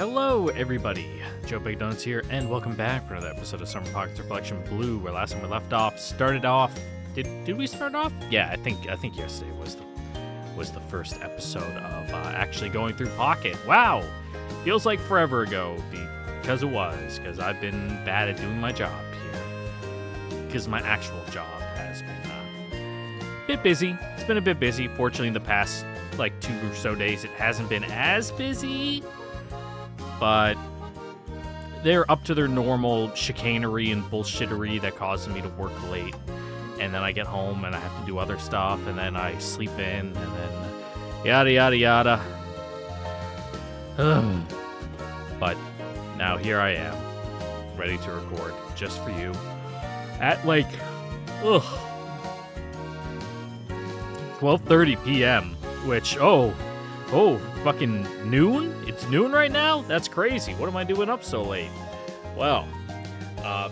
Hello, everybody. Joe Big Donuts here, and welcome back for another episode of Summer Pockets Reflection Blue. Where last time we left off, started off. Did we start off? Yeah, I think yesterday was the first episode of actually going through Pocket. Wow, feels like forever ago because I've been bad at doing my job here. Because my actual job has been a bit busy. It's been a bit busy. Fortunately, in the past 2 or so days, it hasn't been as busy. But they're up to their normal chicanery and bullshittery that causes me to work late. And then I get home and I have to do other stuff, and then I sleep in, and then yada, yada, yada. But now here I am, ready to record just for you at 12:30 p.m., which, fucking noon? It's noon right now? That's crazy. What am I doing up so late? Well,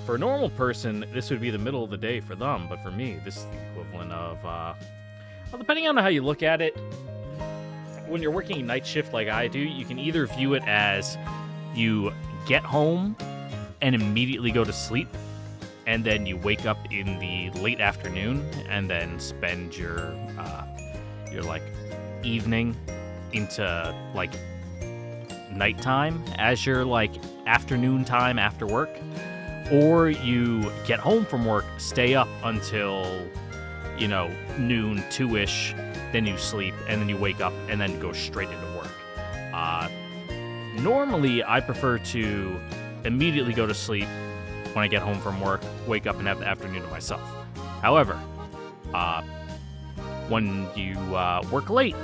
for a normal person, this would be the middle of the day for them, but for me, this is the equivalent of, depending on how you look at it, when you're working night shift like I do, you can either view it as you get home and immediately go to sleep, and then you wake up in the late afternoon and then spend your evening into nighttime as your afternoon time after work, or you get home from work, stay up until noon, 2ish, then you sleep, and then you wake up and then go straight into work. Normally I prefer to immediately go to sleep when I get home from work, wake up and have the afternoon to myself. However, when you work late,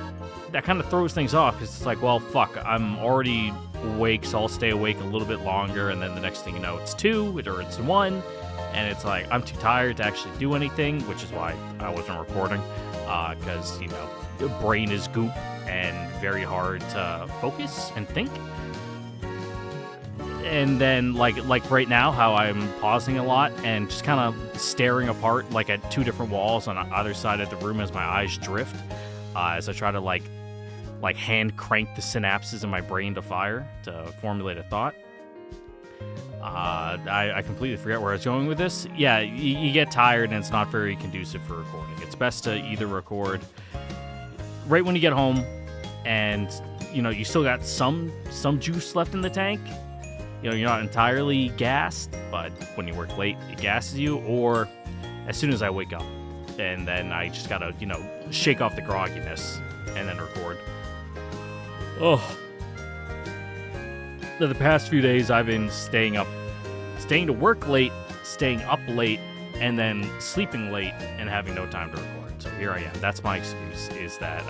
that kind of throws things off, because it's well, fuck, I'm already awake, so I'll stay awake a little bit longer, and then the next thing you know, it's 2 or it's 1, and it's I'm too tired to actually do anything, which is why I wasn't recording, because, the brain is goop and very hard to focus and think. And then, like right now, how I'm pausing a lot and just kind of staring apart, at 2 different walls on either side of the room as my eyes drift, as I try to, hand crank the synapses in my brain to fire to formulate a thought. I completely forget where I was going with this. Yeah, you get tired and it's not very conducive for recording. It's best to either record right when you get home and, you still got some juice left in the tank. You're not entirely gassed, but when you work late, it gasses you, or as soon as I wake up. And then I just gotta, shake off the grogginess and then record. Oh. The past few days I've been staying to work late, staying up late, and then sleeping late and having no time to record. So here I am. That's my excuse, is that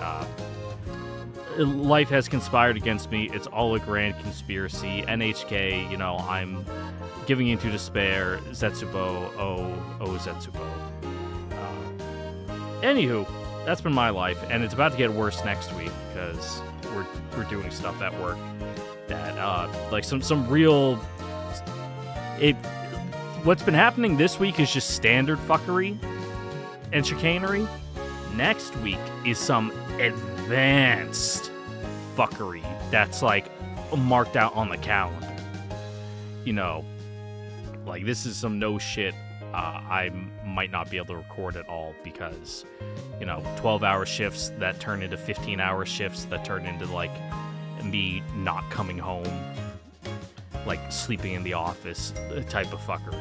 life has conspired against me. It's all a grand conspiracy. NHK, I'm giving into despair. Zetsubo, oh Zetsubo. Anywho, that's been my life, and it's about to get worse next week because we're doing stuff at work that some real. What's been happening this week is just standard fuckery and chicanery. Next week is some advanced fuckery that's marked out on the calendar. This is some no shit. I might not be able to record at all because 12-hour shifts that turn into 15-hour shifts that turn into me not coming home, sleeping in the office type of fuckery.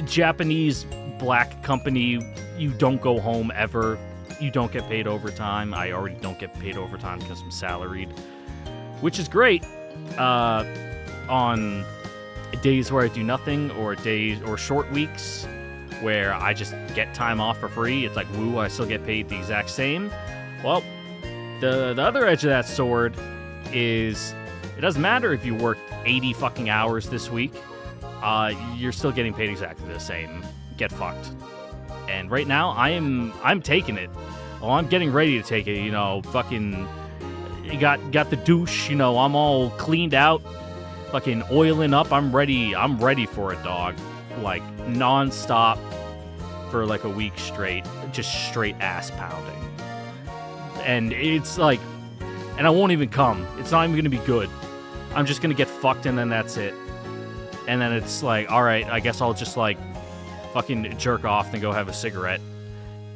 Japanese black company, you don't go home ever. You don't get paid overtime. I already don't get paid overtime because I'm salaried, which is great on days where I do nothing, or days or short weeks where I just get time off for free. It's woo, I still get paid the exact same. Well, the other edge of that sword is it doesn't matter if you worked 80 fucking hours this week. You're still getting paid exactly the same. Get fucked. And right now, I'm taking it. Oh, I'm getting ready to take it. Fucking got the douche. I'm all cleaned out, fucking oiling up. I'm ready for it, dog. Non-stop for a week straight, just straight ass pounding. And it's And I won't even come. It's not even gonna be good. I'm just gonna get fucked and then that's it. And then it's like, alright, I guess I'll just like fucking jerk off and go have a cigarette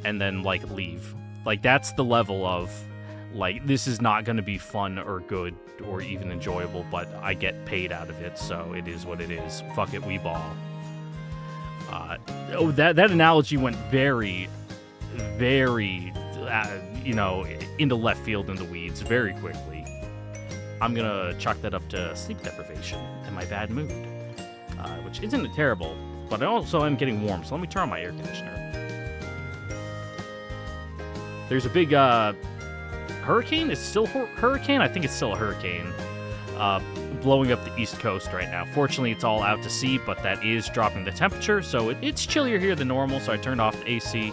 and then like leave. Like that's the level of like this is not gonna be fun or good or even enjoyable, but I get paid out of it, so it is what it is. Fuck it, we ball. That analogy went very, very, into left field in the weeds very quickly. I'm gonna chalk that up to sleep deprivation and my bad mood, which isn't terrible, but I also am getting warm, so let me turn on my air conditioner. There's a big hurricane? It's still hurricane? I think it's still a hurricane. Blowing up the East Coast right now. Fortunately, it's all out to sea, but that is dropping the temperature, so it's chillier here than normal, so I turned off the AC.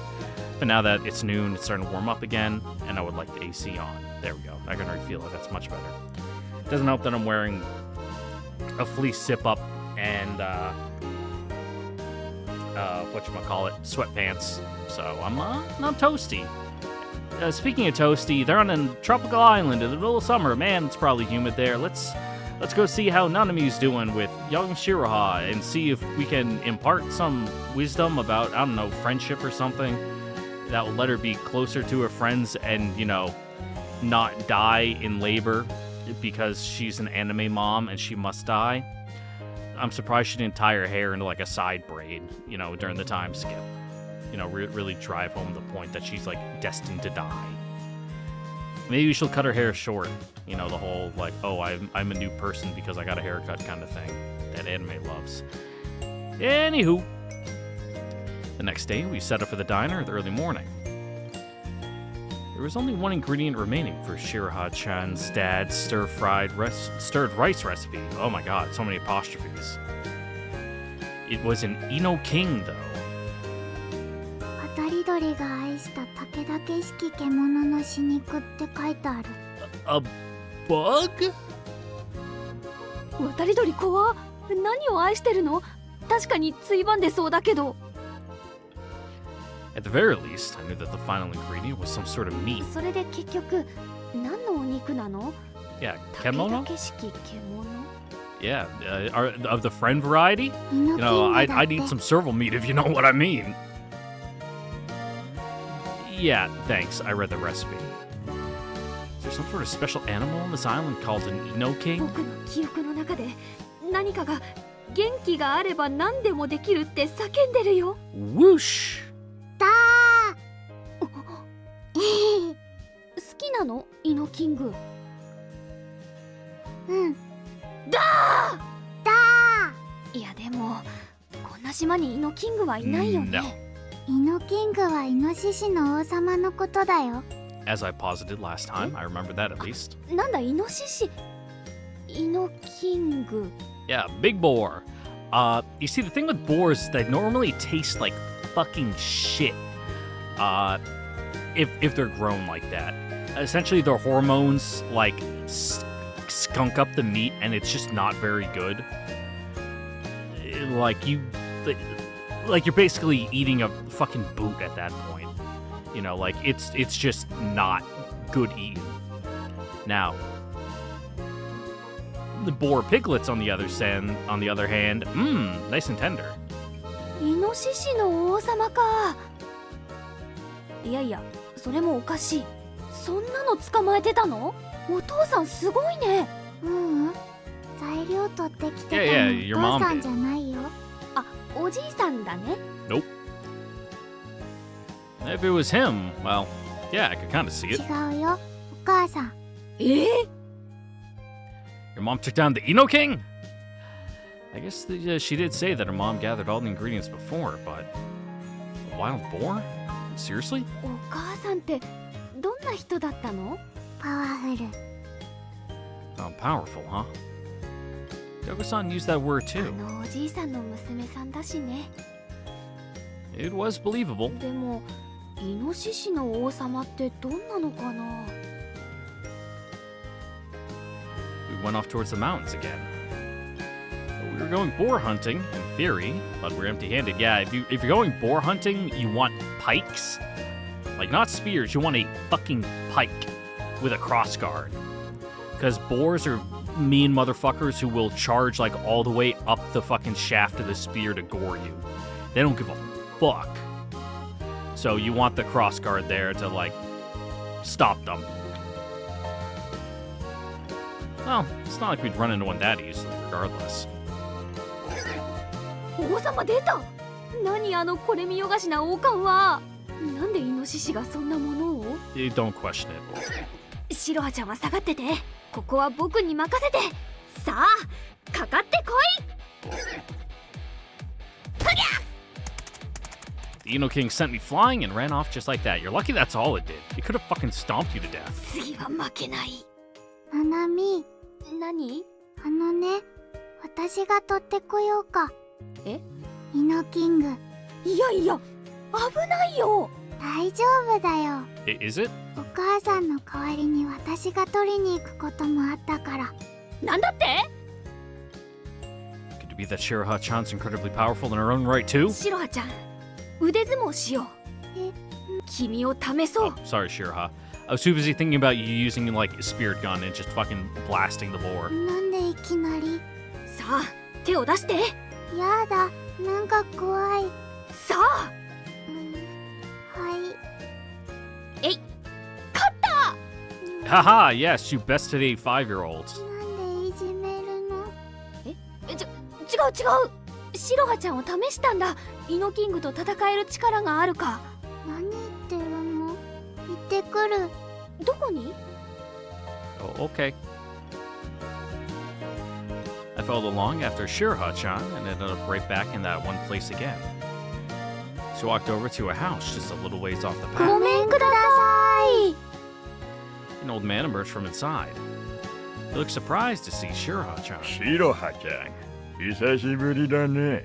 But now that it's noon, it's starting to warm up again, and I would like the AC on. There we go. I can already feel it. That's much better. Doesn't help that I'm wearing fleece zip-up and, sweatpants. So I'm toasty. Speaking of toasty, they're on a tropical island in the middle of summer. Man, it's probably humid there. Let's go see how Nanami's doing with young Shiraha and see if we can impart some wisdom about, I don't know, friendship or something that will let her be closer to her friends and, not die in labor because she's an anime mom and she must die. I'm surprised she didn't tie her hair into like a side braid, during the time skip. Really drive home the point that she's like destined to die. Maybe she'll cut her hair short. The whole like, oh, I'm a new person because I got a haircut kind of thing that anime loves. Anywho, the next day we set up for the diner in the early morning. There was only one ingredient remaining for Shiraha-chan's dad's stirred rice recipe. Oh my god, so many apostrophes. It was an Ino King, though. 渡り鳥が愛した武田景色獣の死肉って書いてある。A bug? 渡り鳥怖っ。何を愛してるの？確かについばんでそうだけど。At the very least, I knew that the final ingredient was some sort of meat. それで結局何のお肉なの？ Yeah, 武田 kemono? 景色獣？ Yeah, of the friend variety? I'd eat some serval meat if you know what I mean. Yeah, thanks. I read the recipe. Is there some sort of special animal on this island called an Ino King? 僕の記憶の中で何かが元気があれば何でもできるって叫んでるよ。 Whoosh! 好きなの？イノキング。うん。だー。いやでもこんな島にイノキングはいないよね。 No. イノキングはイノシシの王様のことだよ。 As I posited last time, I remember that at least. なんだイノシシ？イノキング。 Yeah, big boar. You see, the thing with boars is they normally taste like fucking shit. If they're grown like that. Essentially, their hormones, like, skunk up the meat, and it's just not very good. Like you're basically eating a fucking boot at that point. It's just not good eating. Now, the boar piglets on the other hand, nice and tender. イノシシの王様か。いやいや、それもおかしい。そんなの捕まえてたの？お父さんすごいね。材料取ってきてたの。 Yeah, your お mom 父さん did. じゃないよ。あ、おじいさんだね。 Nope. If it was him, well, yeah, I could kind of see it. 違うよ。お母さん。Your mom took down the Ino King? I guess she did say that her mom gathered all the ingredients before, but a wild boar? Seriously? お母さんってどんな人だったの？パワフル。 Oh, powerful, huh? Yoko-san used that word あ too. のおじいさんの娘さんだしね。 It was believable. でもイノシシの王様ってどんなのかな？ We went off towards the mountains again. We were going boar hunting, in theory, but we're empty-handed. Yeah, if you're going boar hunting, you want pikes. Like, not spears, you want a fucking pike with a crossguard. Because boars are mean motherfuckers who will charge like all the way up the fucking shaft of the spear to gore you. They don't give a fuck. So you want the crossguard there to like stop them. Well, it's not like we'd run into one that easily, regardless. 王様出た。何あのこれ見よがしな王冠は。なんでイノシシがそんなものを。 Don't question it. シロハちゃんは下がってて。ここは僕に任せて。さあかかってこい。 The Eno King sent me flying and ran off just like that. You're lucky that's all it did. It could have fucking stomped you to death. 次は負けない。ナナミ、何？あのね、私が取ってこようか。え？イノキング。いやいや危ないよ。大丈夫だよ。Is it? お母さんの代わりに私が取りに行くこともあったから。なんだって？ Could it be that Shiraha-chan's incredibly powerful in her own right too? シロハちゃん腕相撲しよう。え？君を試そう。 Oh, sorry, Shiraha. I was too busy thinking about you using like a spirit gun and just fucking blasting the boar. なんでいきなり。さあ手を出して。やだ、なんか怖い。さあ。はい。えい、勝った。 Haha, yes, you bested a 5-year-old. なんでいじめるの？違う。シロハちゃんを試したんだ。イノキングと戦える力があるか。何言ってるの？行ってくる。どこに？ Oh, okay. I followed along after Shiraha-chan and ended up right back in that one place again. She walked over to a house just a little ways off the ご path. めんください。 An old man emerged from inside. He looked surprised to see Shiraha-chan. シロハちゃん、久しぶりだね。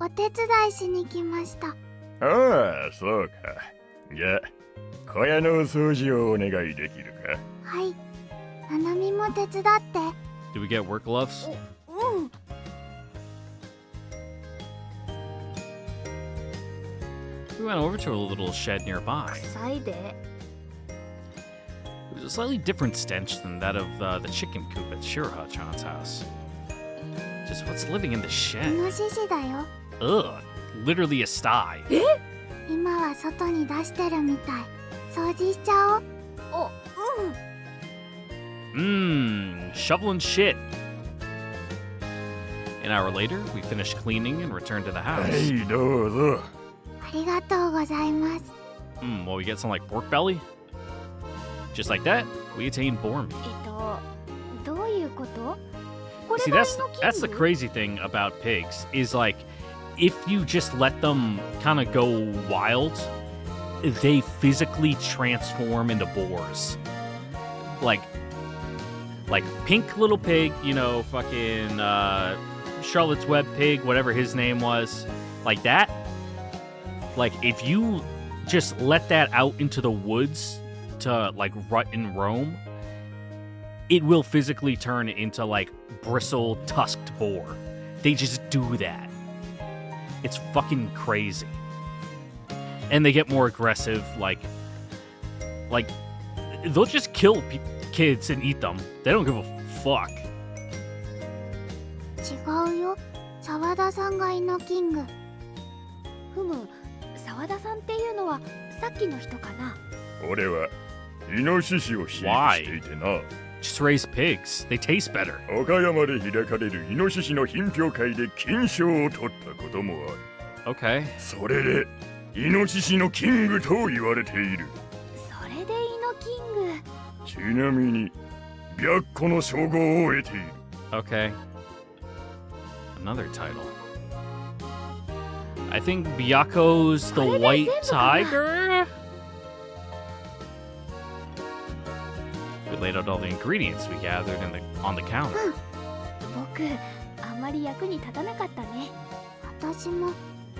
お手伝いしに来ました。ああ、そうか。じゃあ、小屋のお掃除をお願いできるか。はい。ナナミも手伝って。 Did we get work gloves? うん。 We went over to a little shed nearby. 臭いで。 It was a slightly different stench than that of the chicken coop at Shiraha-chan's house. Just what's living in the イ shed? ノシシだよ。 Ugh, literally a sty. 今は外に出してるみたい。掃除しちゃおう。お、うん。 Shoveling shit. An hour later, we finished cleaning and returned to the は house. い、どうぞ。ありがとうございます。 Well, we get some like pork belly. Just like that, we attain boar meat. どういうこと？こ See, れがイ that's ノキン that's the グ？ crazy thing about pigs is like, if you just let them kind of go wild, they physically transform into boars. Like pink little pig, you know, fucking Charlotte's Web pig, whatever his name was, like that. Like if you just let that out into the woods to like rut and roam, it will physically turn into like bristle tusked boar. They just do that. It's fucking crazy. And they get more aggressive, like they'll just kill kids and eat them. They don't give a fuck. 違うよ。沢田さんがイノキング。ふむ、沢田さんっていうのはさっきの人かな。俺はイノシシを飼育していてな。 Just raise pigs. They taste better. 岡山で開かれるイノシシの品評会で金賞を取ったこともある。 Okay. それでイノシシのキングと言われている。それでイノキング。ちなみに白虎の称号を得ている。 Okay. Another title. I think Byako's the White Tiger? We laid out all the ingredients we gathered on the counter. 僕、あまり役に立たなかったね。私も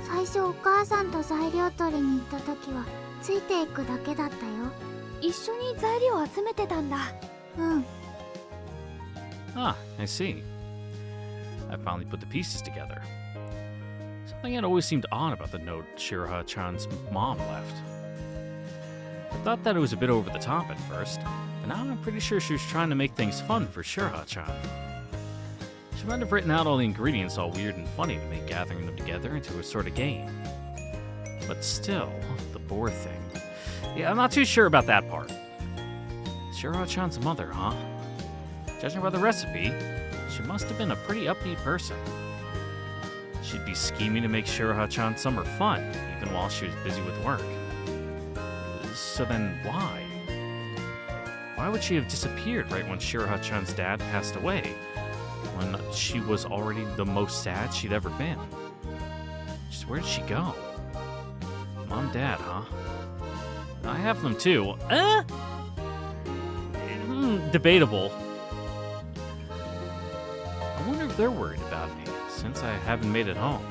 最初お母さんと材料取りに行った時はついていくだけだったよ。一緒に材料集めてたんだ。うん。 Ah, I see. I finally put the pieces together. Something had always seemed odd about the note Shiraha-chan's mom left. I thought that it was a bit over the top at first. But now I'm pretty sure she was trying to make things fun for Shiraha-chan. She might have written out all the ingredients all weird and funny to make gathering them together into a sort of game. But still, the boar thing. Yeah, I'm not too sure about that part. Shiraha-chan's mother, huh? Judging by the recipe, she must have been a pretty upbeat person. She'd be scheming to make Shiraha-chan's summer fun, even while she was busy with work. So then why? Why would she have disappeared right when Shiraha-chan's dad passed away, when she was already the most sad she'd ever been? Just where did she go? Mom, Dad, huh? I have them too. Debatable. I wonder if they're worried about me, since I haven't made it home.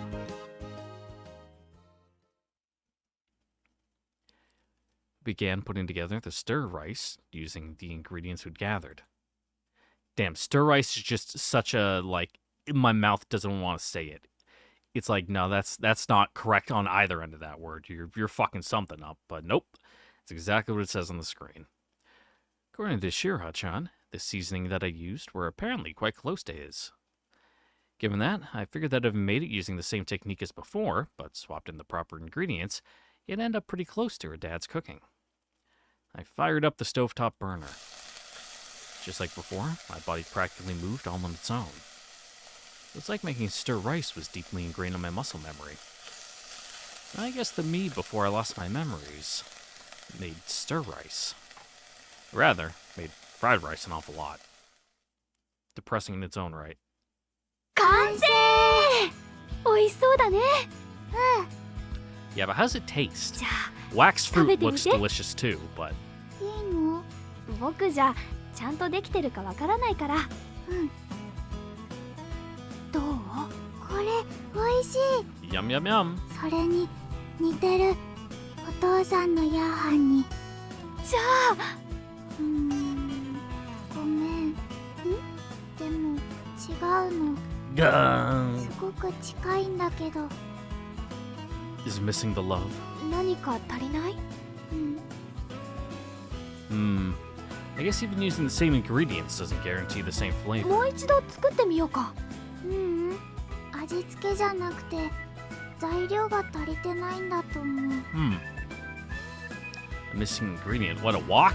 Began putting together the stir rice using the ingredients we'd gathered. Damn, stir rice is just such a, like, my mouth doesn't want to say it. It's like, no, that's not correct on either end of that word. You're fucking something up, but nope. It's exactly what it says on the screen. According to Shiraha-chan, the seasoning that I used were apparently quite close to his. Given that, I figured that if I made it using the same technique as before, but swapped in the proper ingredients, it'd end up pretty close to her dad's cooking. I fired up the stovetop burner. Just like before, my body practically moved all on its own. It was like making stir rice was deeply ingrained in my muscle memory. I guess the me before I lost my memories made stir rice. Rather, made fried rice an awful lot. Depressing in its own right. 完成！美味しそうだね。 Yeah, but how's it taste? じゃあ Wax fruit 食べてみて。 looks delicious too, but いいの？僕じゃちゃんとできてるかわからないから。どう？これ美味しい。 yum yum yum. それに似てる。お父さんのヤーハンに。じゃあごめん。でも違うの。 Gah. すごく近いんだけど。 Is missing the love. 何か足りない？ I guess even using the same ingredients doesn't guarantee the same flavor. もう一度作ってみようか。味付けじゃなくて材料が足りてないんだと思う。 A missing ingredient. What, a wok?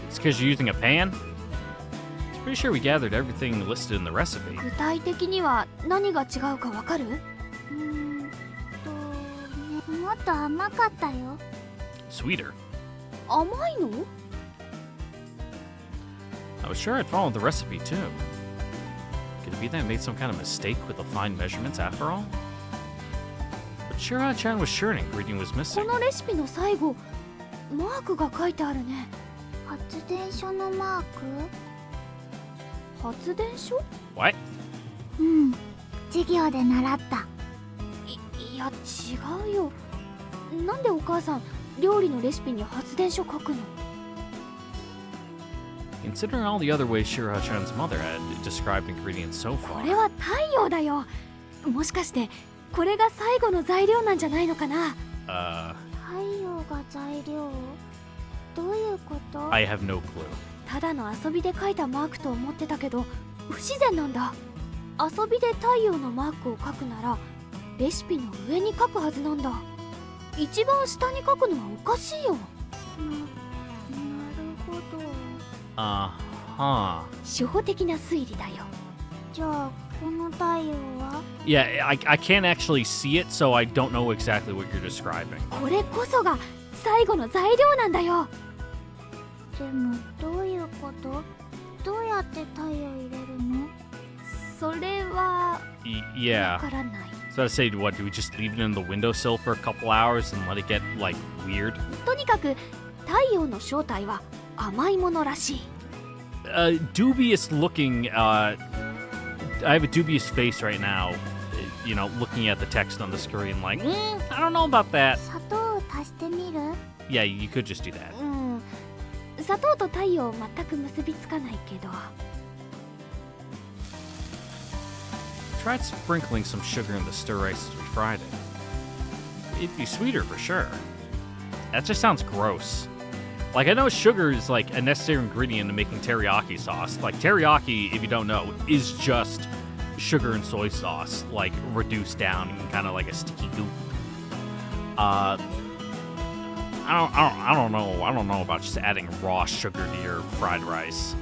It's because you're using a pan? I'm pretty sure we gathered everything listed in the recipe. 具体的には何が違うかわかる？もっと甘かったよ。 Sweeter. 甘いの？ I was sure I'd followed the recipe too. Could it be that I made some kind of mistake with the fine measurements after all? But Shiraha-chan was sure an ingredient was こ missing. のレシピの最後マークが書いてあるね。発電所のマーク？発電所？ What? 授業で習った。いや違うよ。なんでお母さん料理のレシピに発電所書くの？ Considering all the other ways Shiraha-chan's mother had described ingredients so こ far. れは太陽だよ。もしかしてこれが最後の材料なんじゃないのかな？太陽が材料？どういうこと？ I have no clue. ただの遊びで書いたマークと思ってたけど不自然なんだ。遊びで太陽のマークを書くならレシピの上に書くはずなんだ。一番下に書くのはおかしいよ。なるほど。 Uh-huh. 初歩的な推理だよ。じゃあこの太陽は？ Yeah, I can't actually see it, so I don't know exactly what you're describing. これこそが最後の材料なんだよ。でもどういうこと？どうやって太陽入れるの？それは Yeah. わからない。 So I say, what, do we just leave it in the windowsill for a couple hours and let it get, like, weird? とにかく太陽の正体は甘いものらしい。Dubious looking, I have a dubious face right now, you know, looking at the text on the screen like, I don't know about that. 砂糖を足してみる？ Yeah, you could just do that. 砂糖と太陽全く結びつかないけど。 Tried sprinkling some sugar in the stir rice as we fried it. It'd be sweeter for sure. That just sounds gross. Like, I know sugar is like a necessary ingredient in making teriyaki sauce. Like, teriyaki, if you don't know, is just sugar and soy sauce, like reduced down in kind of like a sticky goop. I don't know about just adding raw sugar to your fried rice.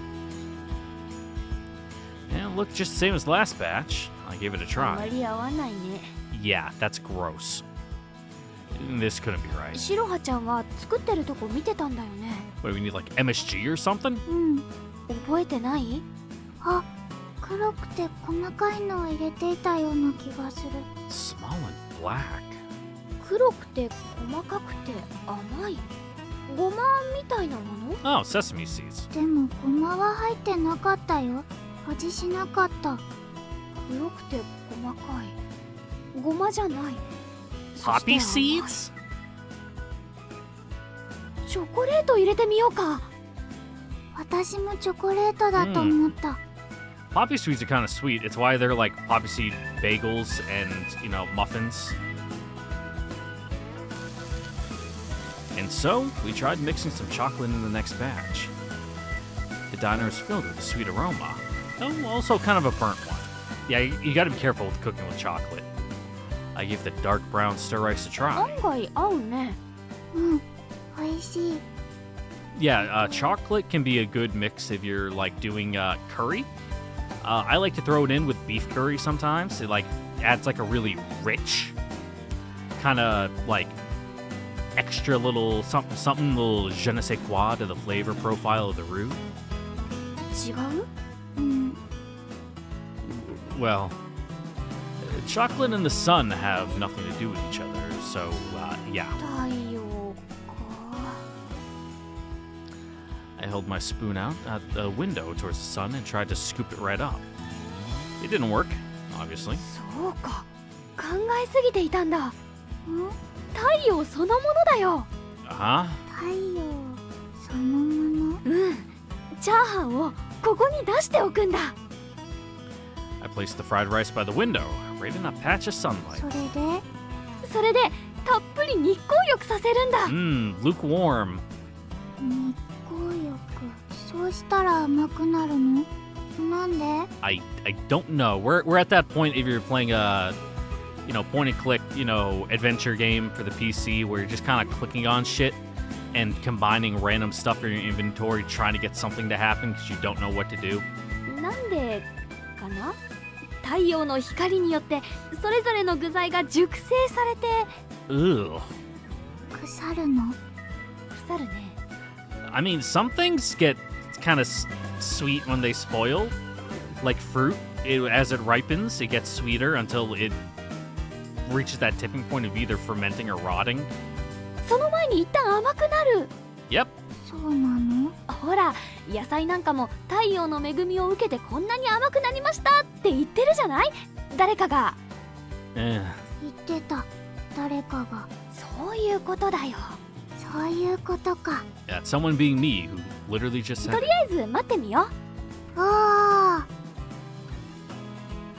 Yeah, it looked just the same as the last batch. I gave it a あま try. り合わないね。 Yeah, that's gross. This couldn't be right. シロハちゃんは作ってるとこ見てたんだよね。 What, do we need like MSG or something? うん。覚えてない？あ、黒くて細かいのを入れていたような気がする。 Small and black. 黒くて細かくて甘い。ごまみたいなもの？ Oh, sesame seeds. でもごまは入ってなかったよ。味しなかった。黒くて細かい。ごまじゃない。 Poppy そして甘い。 seeds? チョコレート入れてみようか。私もチョコレートだと思った。Poppy seeds are kind of sweet. It's why they're like poppy seed bagels and, you know, muffins. And so, we tried mixing some chocolate in the next batch. The diner is filled with a sweet aroma, though also kind of a burnt one. Yeah, you gotta be careful with cooking with chocolate. I gave the dark brown stir rice a try. 案外合うね。うん、美味しい。 Yeah, chocolate can be a good mix if you're like doing curry. I like to throw it in with beef curry sometimes. It like adds like a really rich, kind of like extra little something little je ne sais quoi to the flavor profile of the roux. 違う？うん、 Well, chocolate and the sun have nothing to do with each other, so yeah. 太陽か。 I held my spoon out at the window towards the sun and tried to scoop it right up. It didn't work, obviously. そうか。考えすぎていたんだ。ん？太陽そのものだよ。 Uh-huh. 太陽そのもの？うん。チャーハンをここに出しておくんだ。 I placed the fried rice by the window, right in a patch of sunlight. それでそれでたっぷり日光浴させるんだ。 Lukewarm. 日光浴。そうしたら甘くなるの？なんで？ I don't know. We're at that point if you're playing a, you know, point and click, you know, adventure game for the PC where you're just kind of clicking on shit and combining random stuff in your inventory, trying to get something to happen because you don't know what to do. なんでかな？太陽の光によってそれぞれの具材が熟成されて Ugh. 腐るの？腐るね。 I mean, some things get kind of sweet when they spoil. Like fruit, as it ripens, it gets sweeter until it reaches that tipping point of either fermenting or rotting. その前に一旦甘くなる。 Yep. そうなの？ほら、野菜なんかも太陽の恵みを受けてこんなに甘くなりましたって言ってるじゃない？誰かが。 Eh. 言ってた。誰かが。そういうことだよ。そういうことか。 That's someone being me who literally just と said りあえず待ってみよう。おー。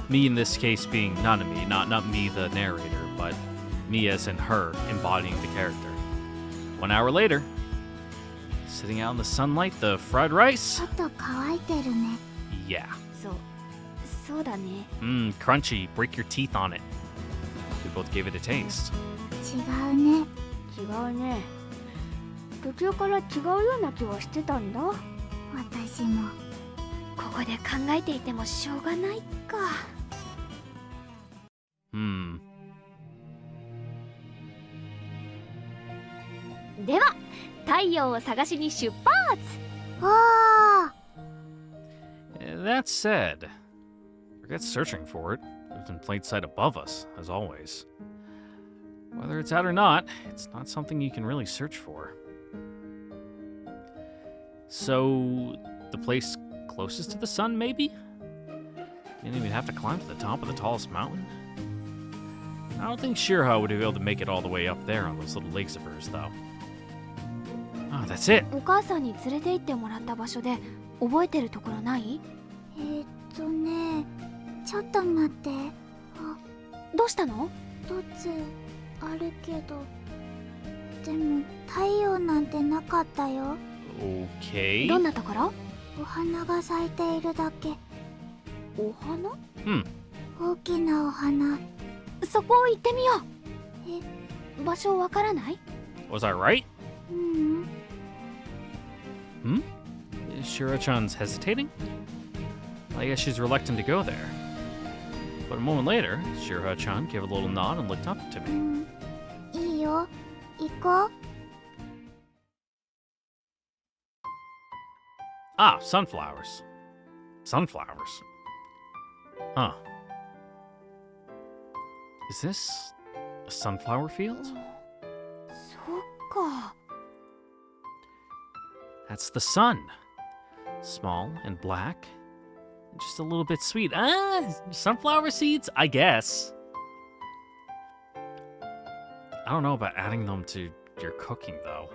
me in this case being not me, not me the narrator, but me as in her embodying the character. 1 hour later, sitting out in the sunlight, the fried ち rice. ょっと乾いてるね。 Yeah. そうだね。 Crunchy. Break your teeth on it. We both gave it a taste. 違うね。違うね。途中から違うような気はしてたんだ。私も。ここで考えていてもしょうがないか。では、太陽を探しに出発。おー。 That said, forget searching for it. It's in plain sight above us, as always. Whether it's out or not, it's not something you can really search for. So, the place closest to the sun, maybe? You didn't even have to climb to the top of the tallest mountain. I don't think Shirha would be able to make it all the way up there on those little legs of hers, though. Oh, that's it. お母さんに連れて行ってもらった場所で覚えてるところない？ね、ちょっと待って。どうしたの？一つあるけど。でも太陽なんてなかったよ。 Okay. どんなところ？お花が咲いているだけ。お花？大きなお花。そこ行ってみよえ、う。場所わからない？ Was I right? ううん。 Shiro-chan's hesitating? I guess she's reluctant to go there. But a moment later, Shiro-chan gave a little nod and looked up to う me. ん。いいよ。行こう。 Ah, sunflowers. Sunflowers. Huh. Is this a sunflower field? そっか。 That's the sun. Small and black. Just a little bit sweet. Ah, sunflower seeds? I guess. I don't know about adding them to your cooking, though.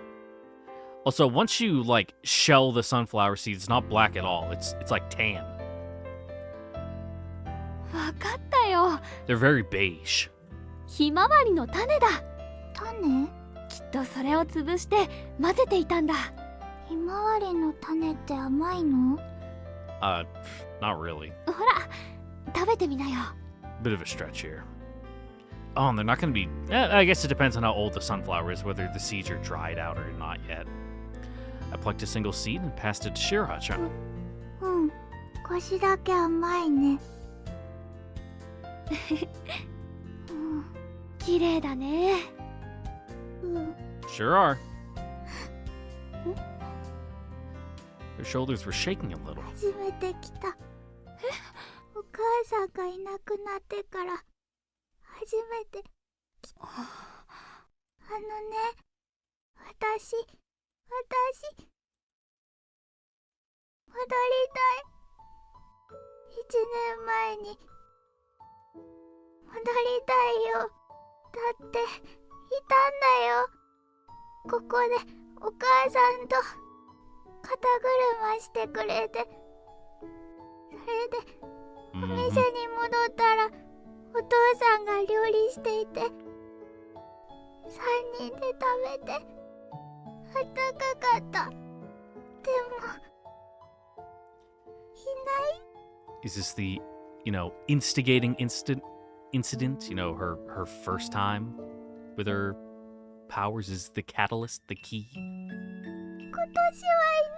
Also, once you, like, shell the sunflower seeds, it's not black at all. It's like tan. わかったよ。 They're very beige. ひまわりの種だ。種？きっとそれを潰して混ぜていたんだ。ひまわりの種って甘いの？ Not really. ほら、食べてみなよ。 Bit of a stretch here. Oh, and they're not gonna be... I guess it depends on how old the sunflower is, whether the seeds are dried out or not yet. I plucked a single seed and passed it to Shiro-chan. うん。少しだけ甘いね。綺麗だね。うん。 Sure are. Her shoulders were shaking a little. 初めて来た。お母さんがいなくなってから初めて来た。あのね、私踊りたい。1年前に戻りたいよ。だっていたんだよ。ここでお母さんと肩車してくれて、それでお店に戻ったらお父さんが料理していて、3人で食べてあったかかった。でもいない。 Is this the, instigating incident? Her first time with her powers is the catalyst, the key? 今年はい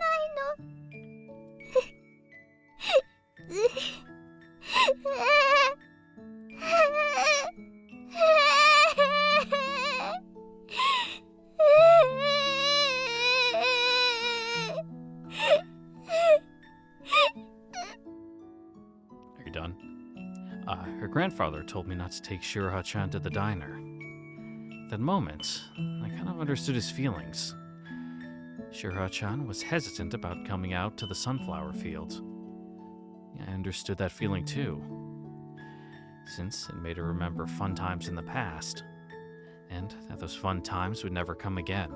Are you done? Her grandfather told me not to take Shiro-chan to the diner. At that moment, I kind of understood his feelings. Shiro-chan was hesitant about coming out to the sunflower field. I understood that feeling too, since it made her remember fun times in the past, and that those fun times would never come again.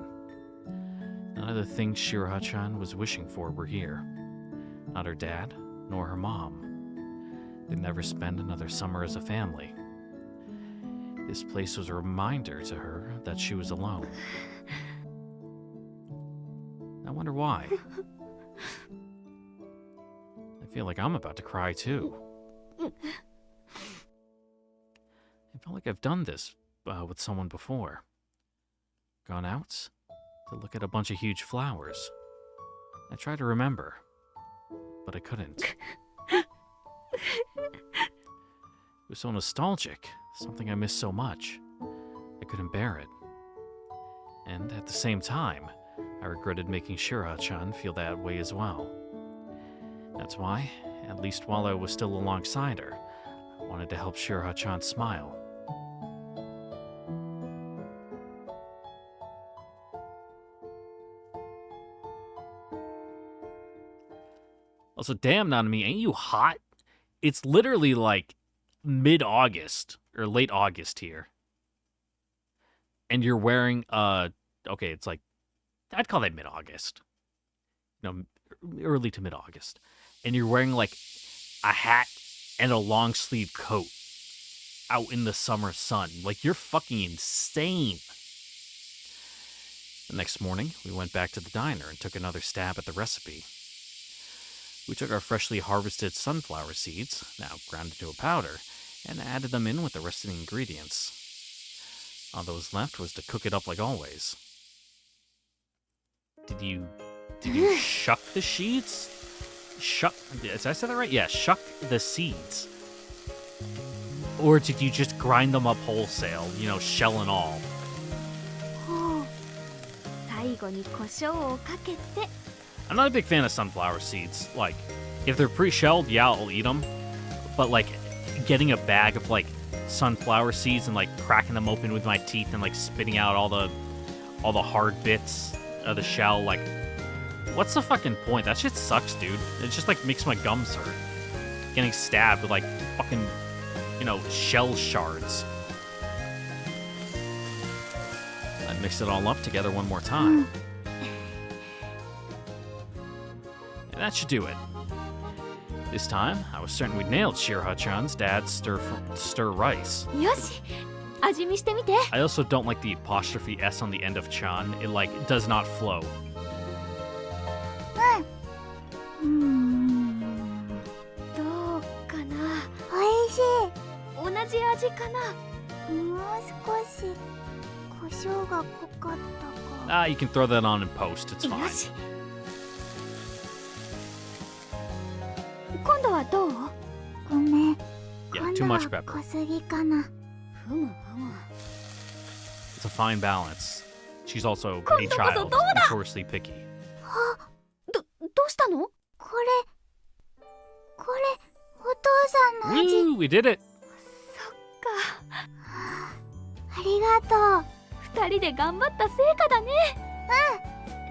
None of the things Shiro-chan was wishing for were here. Not her dad, nor her mom. They'd never spend another summer as a family. This place was a reminder to her that she was alone. I wonder why. I feel like I'm about to cry too. I feel like I've done this with someone before. Gone out to look at a bunch of huge flowers. I tried to remember, but I couldn't. It was so nostalgic, something I missed so much. I couldn't bear it. And at the same time, I regretted making Shiro-chan feel that way as well. That's why, at least while I was still alongside her, I wanted to help Shiro-chan smile. Also, damn, Nanami, ain't you hot? It's literally like mid-August, or late August here. And you're wearing, okay, it's like, I'd call that mid-August. Early to mid-August. And you're wearing like a hat and a long sleeve coat out in the summer sun. Like, you're fucking insane. The next morning, we went back to the diner and took another stab at the recipe. We took our freshly harvested sunflower seeds, now ground into a powder, and added them in with the rest of the ingredients. All that was left was to cook it up like always. Did you shuck the seeds? Shuck? Did I say that right? Yeah, shuck the seeds. Or did you just grind them up wholesale, shell and all? ほう。最後に胡椒をかけて。 I'm not a big fan of sunflower seeds. Like, if they're pre-shelled, yeah, I'll eat them. But, like, getting a bag of, like, sunflower seeds and, like, cracking them open with my teeth and, like, spitting out all the hard bits of the shell, like, what's the fucking point? That shit sucks, dude. It just, like, makes my gums hurt. Getting stabbed with, like, fucking, shell shards. I mixed it all up together one more time. And that should do it. This time, I was certain we'd nailed Shirha-chan's dad's stir rice. よし、味見してみて。 I also don't like the apostrophe S on the end of chan. It, like, does not flow. どうかな。おいしい。同じ味かな。もう少し胡椒が濃かったか。 Ah, you can throw that on in post. It's よ fine. し。今度はどう？ごめん。 Yeah, 今 too 度 much は pepper. 濃すぎかな。ふむふむ。 It's a fine balance. She's also a 今度こそ child, どうだ？ notoriously picky. どうしたの？これお父さんの味。 Woo, we did it! そっか。ありがとう。二人で頑張った成果だね。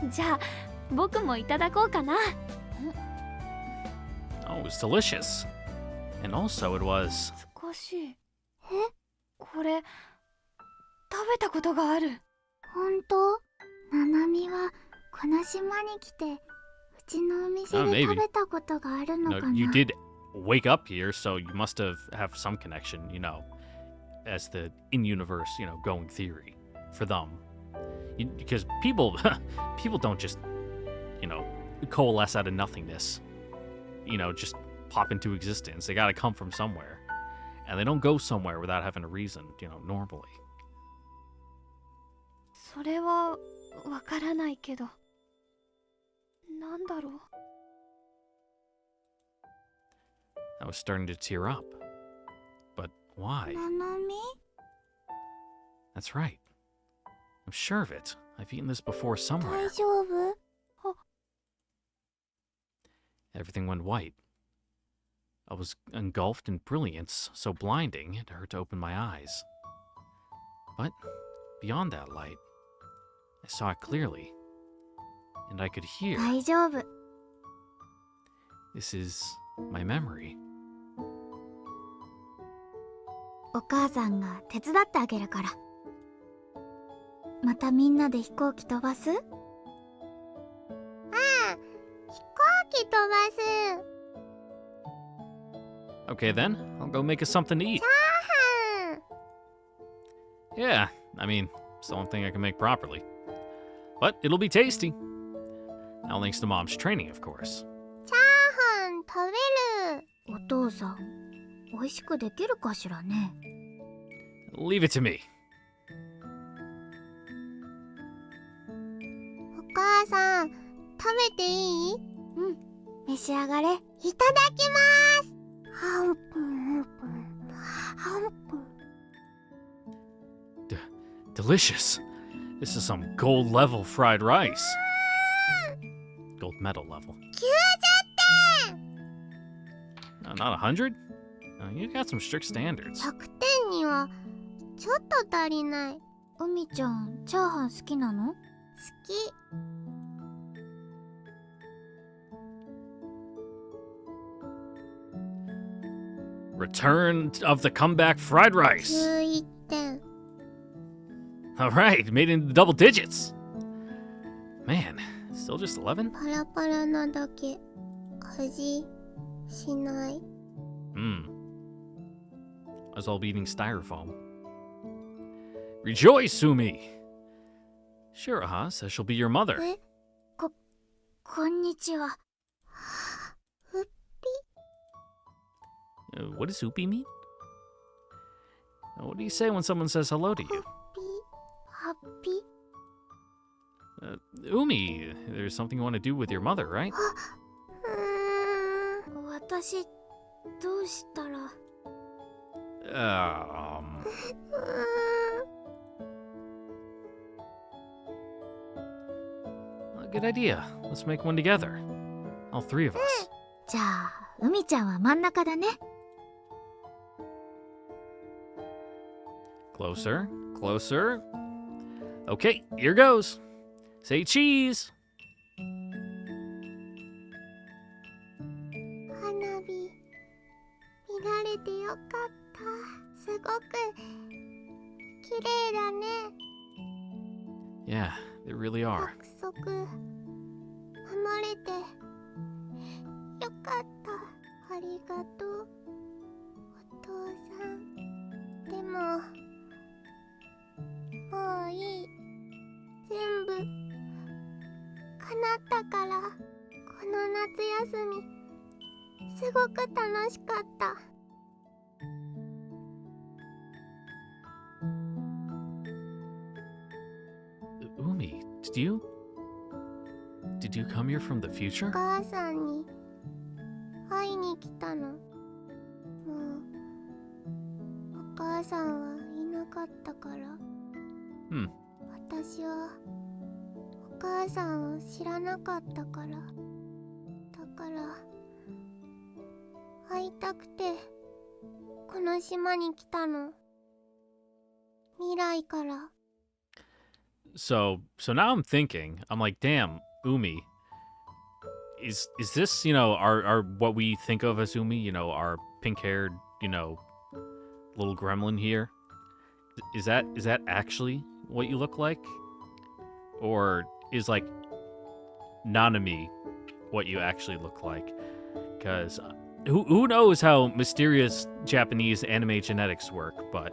うん。じゃあ僕もいただこうかな。 Oh, it was delicious. And also, it was. 少し。これ食べたことがある。本当？ナナミはこの島に来てうちのお店 Oh, で maybe. 食べたことがあるの No, かな。 you did wake up here, so you must have some connection, as the in-universe, going theory for them. Because people don't just, coalesce out of nothingness. Just pop into existence. They gotta come from somewhere. And they don't go somewhere without having a reason, normally. それはわからないけど。なんだろう。 I was starting to tear up. But why? ナナミ？ That's right. I'm sure of it. I've eaten this before somewhere. 大丈夫？ Everything went white. I was engulfed in brilliance, so blinding it hurt to open my eyes. But beyond that light, I saw it clearly, and I could hear. 大丈夫。 This is my memory. お母さんが手伝ってあげるから。またみんなで飛行機飛ばす？飛行機飛ばす。 Okay then, I'll go make us something to eat. Yeah, I mean, it's the only thing I can make properly. But it'll be tasty. Now thanks to Mom's training, of course. 食べる。お父さん、美味しくできるかしらね。 Leave it to me. お母さん、食べていい？うん、召し上がれ。いただきます。ハンプンプンハンプン。 Delicious. This is some gold level fried rice. Gold medal level. 90点。 Not 100? You got some strict standards. 100点にはちょっと足りない。うみちゃん、チャーハン好きなの？好き。 Return of the comeback fried rice. 11点。 All right, made it into double digits. Man, still just 11? パラパラなだけ。味しない。 As I'll be eating styrofoam. Rejoice, Sumi! Shiraha says she'll be your mother. え、こんにちは。What does Upi mean? What do you say when someone says hello to you? ハッピー Umi, there's something you want to do with your mother, right? 私どうしたら Good idea. Let's make one together. All three of us. じゃあ海ちゃんは真ん中だね。 Closer, closer. Okay, here goes. Say cheese. 花火見られてよかった。すごく綺麗だね。 Yeah, they really are. 約束守れてよかった。ありがとうお父さん。でももういい。全部叶ったから。この夏休みすごく楽しかった。 Umi, did you come here from the お future? 母さんに会いに来たの。もうお母さんはいなかったから。私はお母さんを知らなかったから。だから会いたくてこの島に来たの。未来から。 So now I'm thinking, I'm like, damn, Umi, is this, you know, our what we think of as Umi, you know, our pink-haired, you know, little gremlin here? Is that actually what you look like? Or is like Nanami what you actually look like? Because who knows how mysterious Japanese anime genetics work, but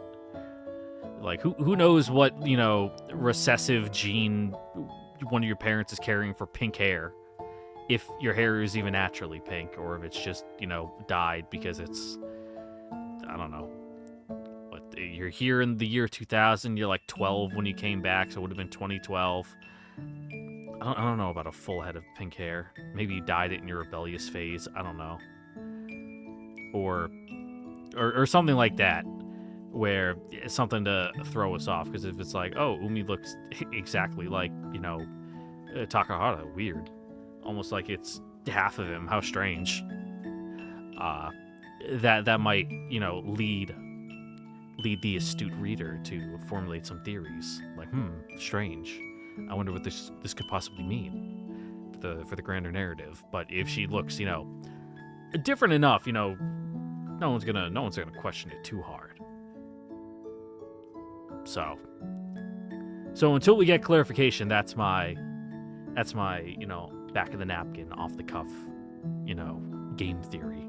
like who knows what, you know, recessive gene one of your parents is carrying for pink hair, if your hair is even naturally pink, or if it's just, you know, dyed because it's, I don't know. But you're here in the year 2000, you're like 12 when you came back, so it would have been 2012. I don't know about a full head of pink hair. Maybe you dyed it in your rebellious phase. I don't know. Or something like that, where it's something to throw us off. Because if it's like, oh, Umi looks exactly like, you know, Takahata, weird. Almost like it's half of him. How strange. That might, you know, lead the astute reader to formulate some theories. Like, strange. I wonder what this could possibly mean for the grander narrative. But if she looks, you know, different enough, you know, no one's gonna question it too hard. So until we get clarification, that's my, you know, back of the napkin, off the cuff, you know, game theory.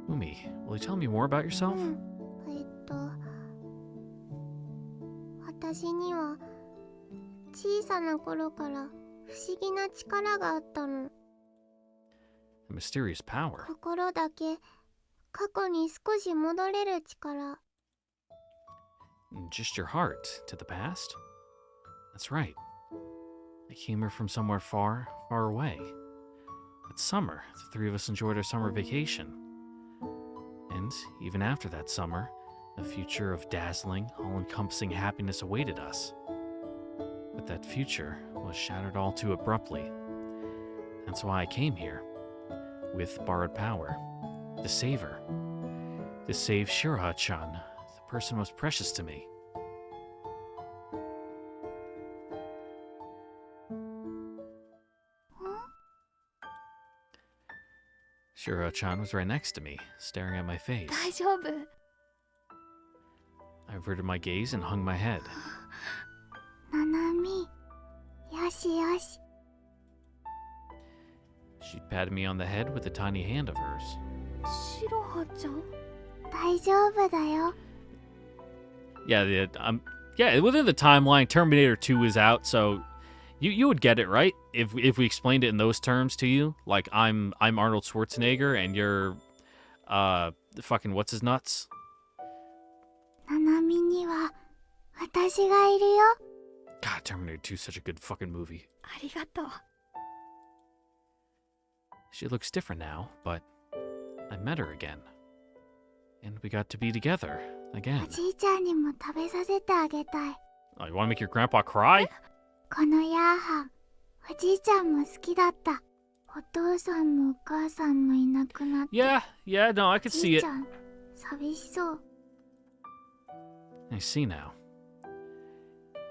Umi, will you tell me more about yourself? 私には小さな頃から不思議な力があったの。 A mysterious power. 心だけ過去に少し戻れる力。 Just your heart to the past? That's right. I came here from somewhere far, far away. It's summer. The three of us enjoyed our summer vacation. And even after that summer, a future of dazzling, all-encompassing happiness awaited us. But that future was shattered all too abruptly. That's why I came here, with borrowed power, to save her. To save Shiraha-chan, the person most precious to me. Shiraha-chan was right next to me, staring at my face. 大丈夫。 I averted my gaze and hung my head. ななみ、よしよし。 She patted me on the head with a tiny hand of hers. シロハちゃん。大丈夫だよ。Yeah, Yeah, within the timeline, Terminator 2 is out, so you would get it, right? If we explained it in those terms to you, like I'm Arnold Schwarzenegger and you're fucking what's his nuts? ナナミには私がいるよ。 God, Terminator 2 is such a good fucking movie. ありがとう。 She looks different now, but I met her again. And we got to be together お again. じいちゃんにも食べさせてあげたい。 Oh, you want to make your grandpa cry? このヤーハン、おじいちゃんも好きだった。お父さんもお母さんもいなくなって。 Yeah, no, I could じ see い it. ちゃん、寂しそう。 I see now.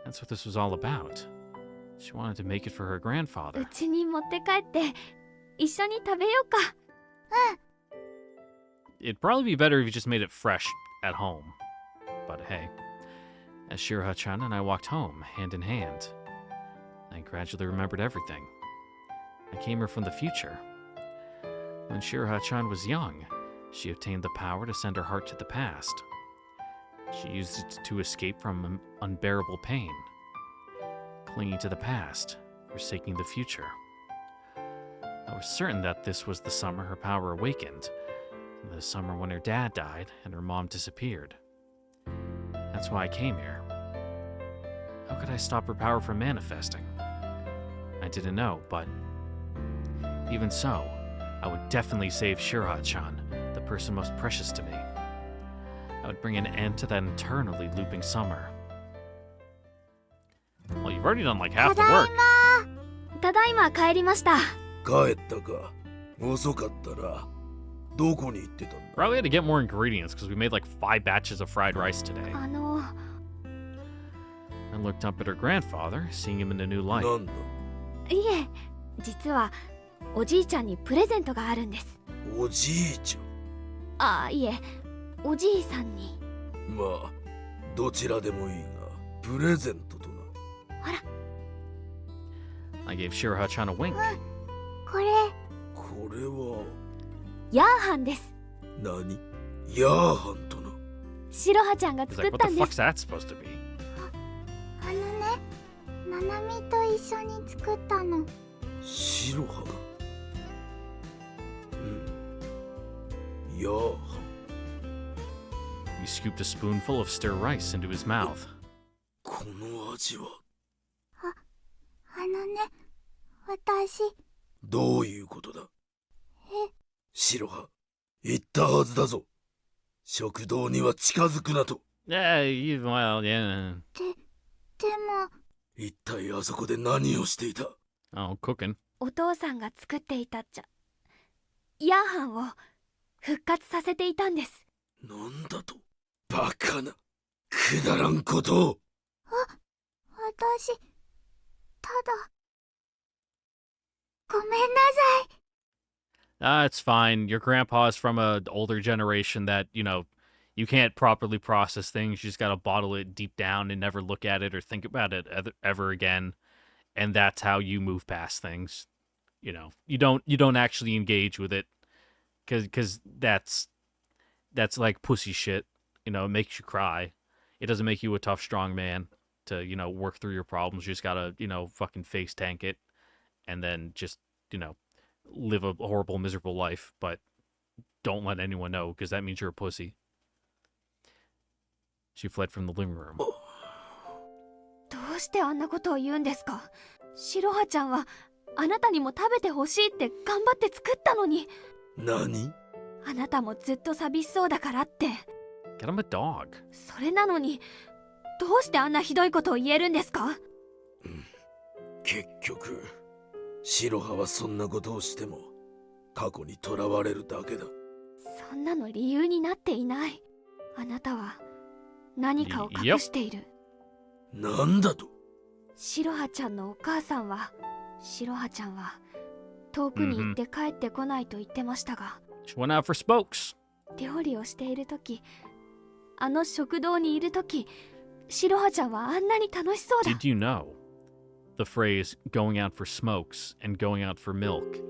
That's what this was all about. She wanted to make it for her う grandfather. ちに持って帰って一緒に食べようか。 It'd probably be better if you just made it fresh at home. But hey, as Shiraha-chan and I walked home, hand in hand, I gradually remembered everything. I came here from the future. When Shiraha-chan was young, she obtained the power to send her heart to the past. She used it to escape from unbearable pain, clinging to the past, forsaking the future. I was certain that this was the summer her power awakened, the summer when her dad died and her mom disappeared. That's why I came here. How could I stop her power from manifesting? I didn't know, but even so, I would definitely save Shiraha-chan, the person most precious to me. I would bring an end to that eternally looping summer. Well, you've already done like half the ただ work. いま。ただいま帰りました。帰ったか。遅かったな。どこに行ってたんだ。 Probably had to get more ingredients because we made like 5 batches of fried rice today. I looked up at her grandfather, seeing him in a new light. なんだ。いえ、実はおじいちゃんにプレゼントがあるんです。おじいちあ、いえ、おじいさんに。ゃん。まあ、どちらでもいいが、プレゼントとな。 I gave Shiraha-chan a wink. これ、これは、ヤーハンです。何？ヤーハンとな。シロハちゃんが He's 作 like, った what ん the で fuck's す。 that supposed to be? あのね、ナナミと一緒に作ったの。白羽が。うん。ヤーハ He scooped a spoonful of stir rice into his mouth. ン。この味は、あのね、私、どういうことだ。え、白羽、言ったはずだぞ。食堂には近づくなと。 Yeah, well, yeah. でも、一体あそこで何をしていた。 Oh, cooking. お父さんが作っていたヤーハンを復活させていたんです。なんだと。バカな。くだらんことを。私、ただ、ごめんなさい。It's fine. Your grandpa is from an older generation that, you know, you can't properly process things. You just gotta bottle it deep down and never look at it or think about it ever again. And that's how you move past things. You know, you don't actually engage with it because that's like pussy shit. You know, it makes you cry. It doesn't make you a tough, strong man to, you know, work through your problems. You just gotta, you know, fucking face tank it and then just, you know, live a horrible, miserable life, but don't let anyone know because that means you're a pussy. She fled from the living room. どうしてあんなことを言うんですか。シロハちゃんはあなたにも食べてほしいって頑張って作ったのに。何？あなたもずっと寂しそうだからって。 Get him a dog. それなのにどうしてあんなひどいことを言えるんですか。結局、白羽はそんなことをしても過去にとらわれるだけだ。そんなの理由になっていない。あなたは何かを隠している。なんだと。シロハちゃんのお母さんは、シロハちゃんは遠くに行って帰ってこないと言ってましたが、 She went out for smokes. 料理をしているとき、あの食堂にいるとき、シロハちゃんはあんなに楽しそうだ。 Did you know the phrase going out for smokes and going out for milk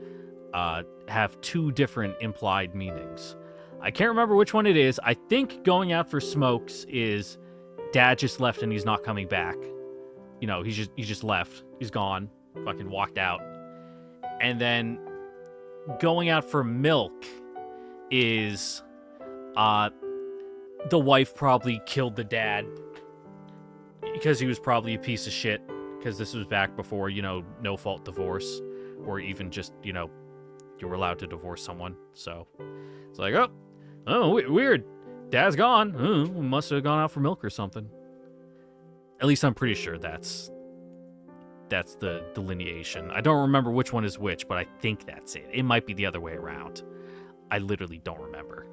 have two different implied meanings? I can't remember which one it is. I think going out for smokes is dad just left and he's not coming back. You know, he just left. He's gone. Fucking walked out. And then going out for milk is the wife probably killed the dad because he was probably a piece of shit, because this was back before, you know, no fault divorce, or even just, you know, you were allowed to divorce someone. So it's like, weird, dad's gone. Must have gone out for milk or something. At least I'm pretty sure that's the delineation. I don't remember which one is which, but I think that's it. It might be the other way around. I literally don't remember.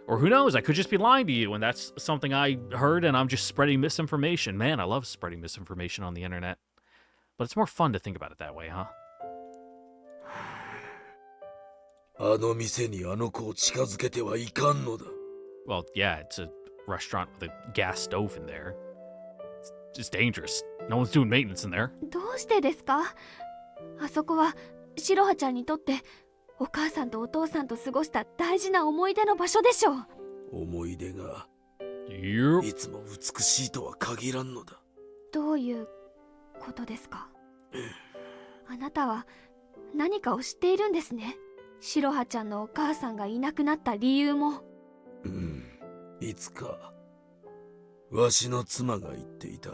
Or who knows, I could just be lying to you, and that's something I heard, and I'm just spreading misinformation. Man, I love spreading misinformation on the internet. But it's more fun to think about it that way, huh? あの店にあの子を近づけてはいかんのだ。 Well, yeah, it's a restaurant with a gas stove in there. It's dangerous. No one's doing maintenance in there. どうしてですか？あそこは白羽ちゃんにとってお母さんとお父さんと過ごした大事な思い出の場所でしょう。思い出が Yep. いつも美しいとは限らんのだ。どういうことですか？あなたは何かを知っているんですね。白羽ちゃんのお母さんがいなくなった理由も。いつかわしの妻が言っていた。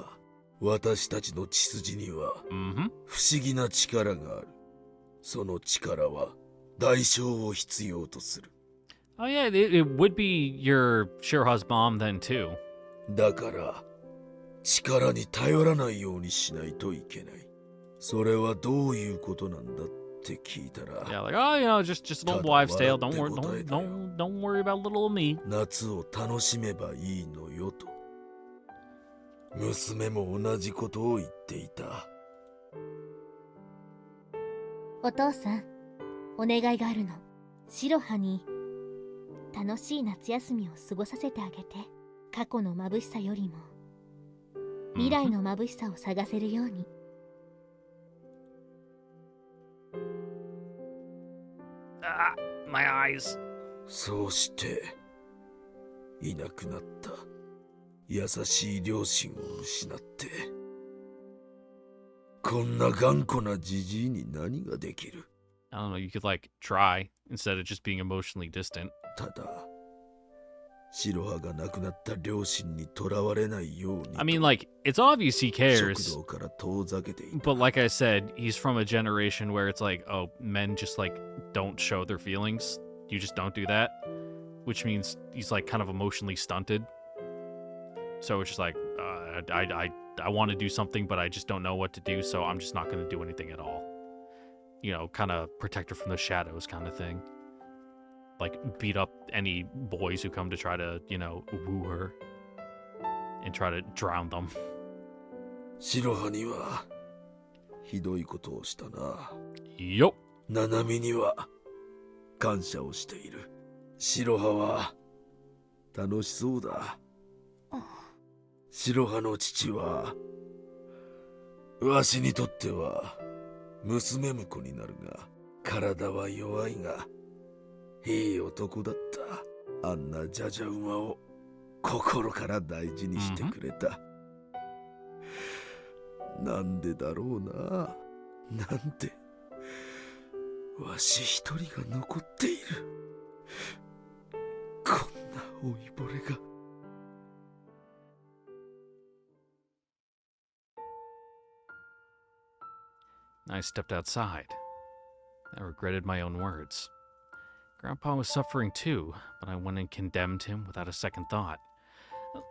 私たちの血筋には Mm-hmm. 不思議な力がある。その力は代償を必要とする。 Oh, yeah, it would be your Shiroha's mom then, too. だから力に頼らないようにしないといけない。それはどういうことなんだって聞いたら、 Yeah, like, oh, you know, just an old wives' tale. Don't worry about little old me. 夏を楽しめばいいのよと。娘も同じことを言っていた。お父さん、お願いがあるの。白羽に楽しい夏休みを過ごさせてあげて。過去の眩しさよりも未来の眩しさを探せるように。My eyes. そうしていなくなった優しい両親を失って、こんな頑固なじじいに何ができる。 I don't know, you could, like, try instead of just being emotionally distant. ただ白羽が亡くなった両親にとらわれないように I mean, like, it's obvious he 食 cares, 堂から遠ざけていた。 but like I said, he's from a generation where it's like, oh, men just, like, don't show their feelings. You just don't do that, which means he's, like, kind of emotionally stunted. So it's just like, I want to do something, but I just don't know what to do, so I'm just not going to do anything at all. You know, kind of protect her from the shadows kind of thing. Like, beat up any boys who come to try to, you know, woo her. And try to drown them. 白羽にはひどいことをしたな。 Yup. ナナミには感謝をしている。白羽は楽しそうだ。白羽の父はわしにとっては娘婿になるが、体は弱いがいい男だった。あんなじゃじゃ馬を心から大事にしてくれた。なんでだろうな。なんでわし一人が残っている。こんな老いぼれが。 I stepped outside. I regretted my own words. Grandpa was suffering too, but I went and condemned him without a second thought.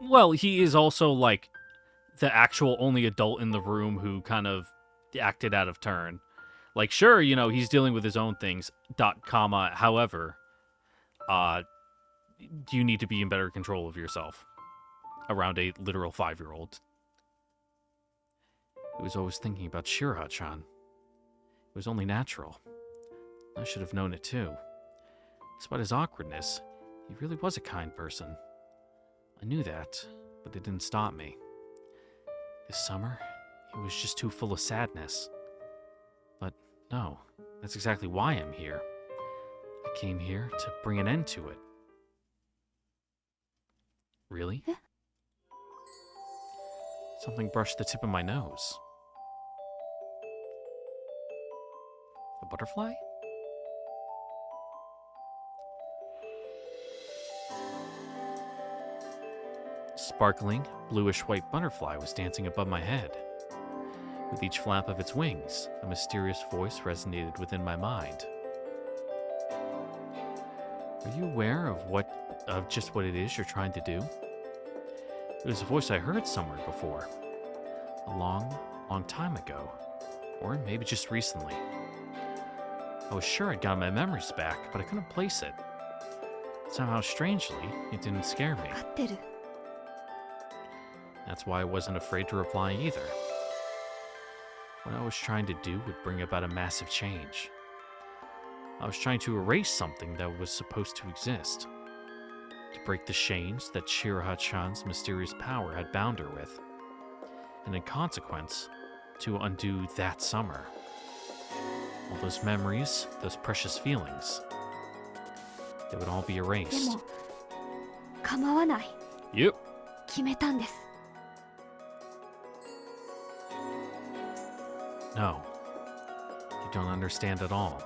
Well, he is also, like, the actual only adult in the room who kind of acted out of turn. Like, sure, you know, he's dealing with his own things, however, you need to be in better control of yourself around a literal 5-year-old. He was always thinking about Shiraha-chan. It was only natural. I should have known it too. Despite his awkwardness, he really was a kind person. I knew that, but it didn't stop me. This summer, he was just too full of sadness. But no, that's exactly why I'm here. I came here to bring an end to it. Really? Something brushed the tip of my nose. A butterfly? Sparkling, bluish-white butterfly was dancing above my head. With each flap of its wings, a mysterious voice resonated within my mind. Are you aware of just what it is you're trying to do? It was a voice I heard somewhere before. A long, long time ago. Or maybe just recently. I was sure I'd gotten my memories back, but I couldn't place it. Somehow, strangely, it didn't scare me. 合ってる。 That's why I wasn't afraid to reply either. What I was trying to do would bring about a massive change. I was trying to erase something that was supposed to exist. To break the chains that Shiraha-chan's mysterious power had bound her with. And in consequence, to undo that summer. All those memories, those precious feelings, they would all be で erased. も構わない。 Yep. 決めたんです。 No. You don't understand at all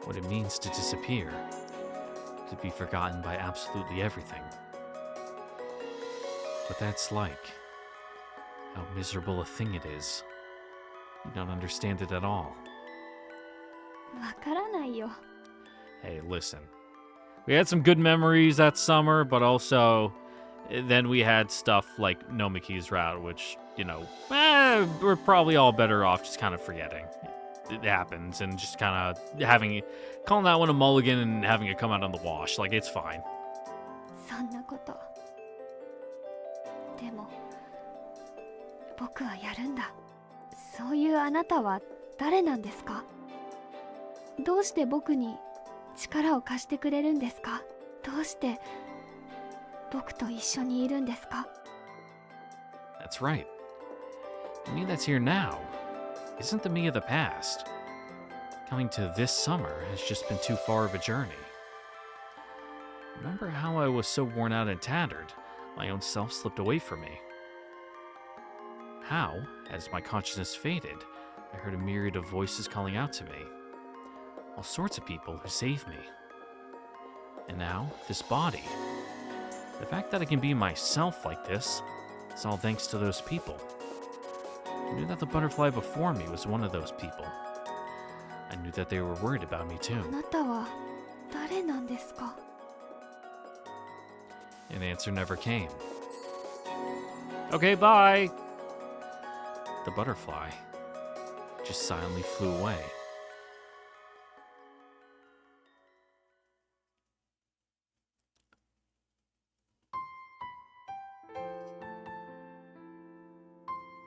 what it means to disappear, to be forgotten by absolutely everything. What that's like, how miserable a thing it is. You don't understand it at all. わからないよ。 Hey, listen. We had some good memories that summer, but also then we had stuff like Nomiki's route, which, you know, we're probably all better off just kind of forgetting. It happens and just kind of calling that one a mulligan and having it come out on the wash. Like, it's fine. そんなこと。でも僕はやるんだ。そういうあなたは誰なんですか？どうして僕に力を貸してくれるんですか？どうして僕と一緒にいるんですか？ That's right. The me that's here now isn't the me of the past. Coming to this summer has just been too far of a journey. Remember how I was so worn out and tattered, my own self slipped away from me? How, as my consciousness faded, I heard a myriad of voices calling out to me. All sorts of people who saved me. And now, this body. The fact that I can be myself like this, it's all thanks to those people. I knew that the butterfly before me was one of those people. I knew that they were worried about me あ too. なたは誰なんですか？ An answer never came. Okay, bye! The butterfly just silently flew away.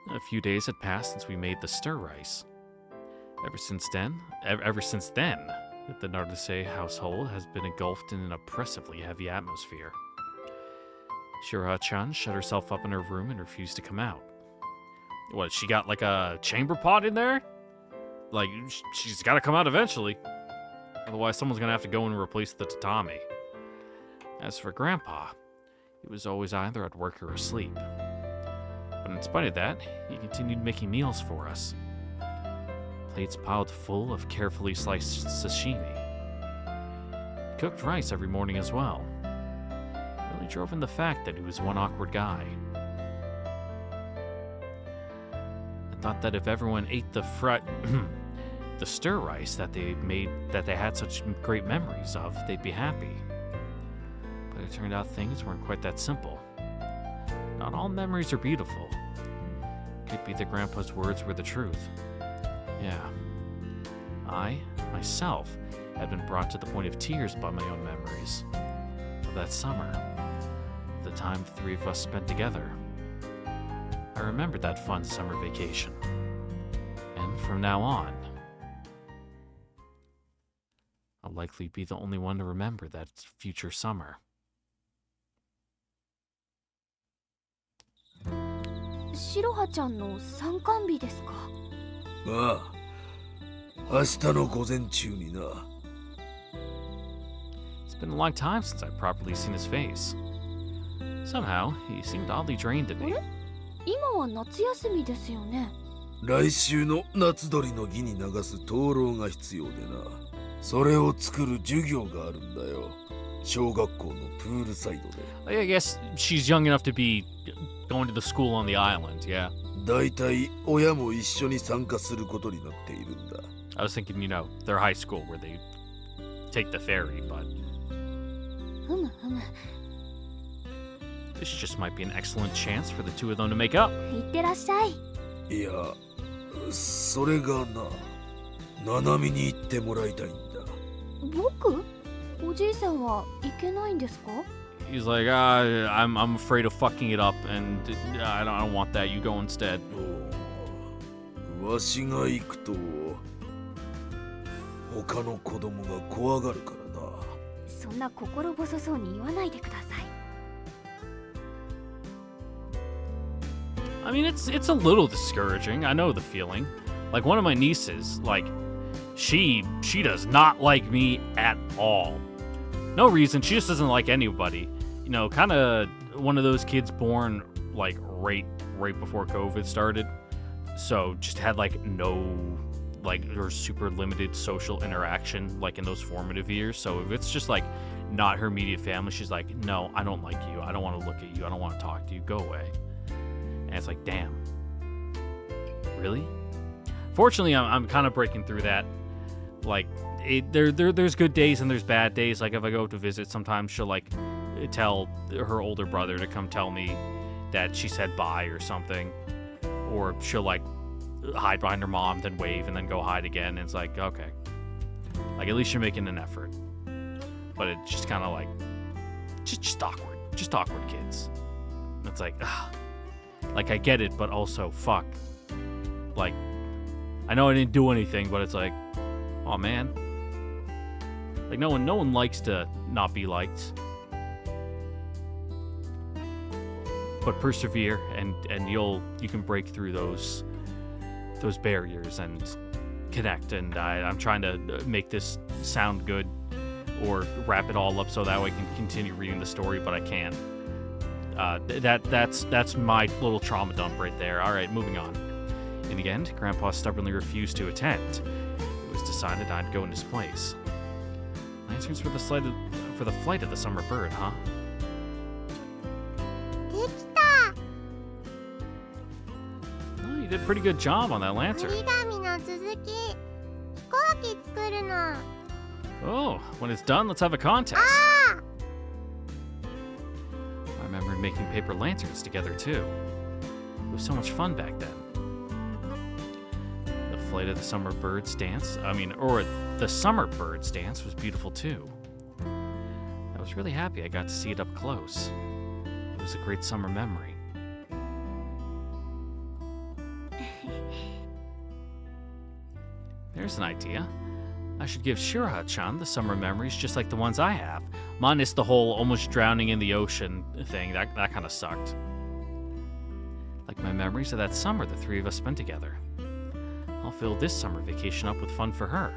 A few days had passed since we made the stir rice. Ever since then, the Nardase household has been engulfed in an oppressively heavy atmosphere. Shiraha-chan shut herself up in her room and refused to come out. What, she got like a chamber pot in there? Like, she's got to come out eventually. Otherwise, someone's going to have to go and replace the tatami. As for Grandpa, he was always either at work or asleep. But in spite of that, he continued making meals for us. Plates piled full of carefully sliced sashimi. He cooked rice every morning as well. It really drove in the fact that he was one awkward guy. I thought that if everyone ate the the stir rice that they had such great memories of, they'd be happy. But it turned out things weren't quite that simple. Not all memories are beautiful. Could be that Grandpa's words were the truth. Yeah. I, myself, had been brought to the point of tears by my own memories. Of that summer. The time the three of us spent together. I remembered that fun summer vacation. And from now on, I'll likely be the only one to remember that future summer. シロハちゃんの参観日ですか？ああ、明日の午前中にな。 It's been a long time since I've properly seen his face. Somehow, he seemed oddly drained to me. 今は夏休みですよね。来週の夏鳥の儀に流す灯籠が必要でな。それを作る授業があるんだよ。小学校のプールサイドで。I guess she's young enough to be going to the school on the island, yeah. だいたい親も一緒に参加することになっているんだ。I was thinking, you know, their high school where they take the ferry, but ふむふむ。 this just might be an excellent chance for the two of them to make up. いってらっしゃい。いや、それがな、ナナミに行ってもらいたいんだ。僕？おじいさんは行けないんですか？ He's like, I'm afraid of fucking it up, and I don't want that. You go instead. わしが行くと他の子供が怖がるからな。そんな心細そうに言わないでください。I mean, it's a little discouraging. I know the feeling. Like one of my nieces, like she does not like me at all. No reason. She just doesn't like anybody. You know, kind of one of those kids born like right before COVID started. So just had like no or super limited social interaction like in those formative years. So if it's just like not her immediate family, she's like, no, I don't like you. I don't want to look at you. I don't want to talk to you. Go away. And it's like, damn. Really? Fortunately, I'm kind of breaking through that. Like, there's good days and there's bad days. Like, if I go to visit, sometimes she'll, like, tell her older brother to come tell me that she said bye or something. Or she'll, like, hide behind her mom, then wave, and then go hide again. And it's like, okay. Like, at least you're making an effort. But it's just kind of, like, just awkward. Just awkward kids. It's like, ugh. Like, I get it, but also, fuck. Like, I know I didn't do anything, but it's like, oh man. Like, no one likes to not be liked. But persevere, and you can break through those barriers and connect. And I'm trying to make this sound good, or wrap it all up so that way I can continue reading the story, but I can't. That's my little trauma dump right there. All right, moving on. In the end, Grandpa stubbornly refused to attend. It was decided I'd go in his place. Lanterns for the flight of the summer bird, huh? できた。 Oh, you did a pretty good job on that 折 lantern. り紙の続き。飛行機作るの。 Oh, when it's done, let's have a contest. あ I remember making paper lanterns together too. It was so much fun back then. The flight of the summer birds dance, the summer birds dance was beautiful too. I was really happy I got to see it up close. It was a great summer memory. There's an idea. I should give Shiraha-chan the summer memories just like the ones I have. Minus the whole almost drowning in the ocean thing. That kind of sucked. Like my memories of that summer the three of us spent together. I'll fill this summer vacation up with fun for her.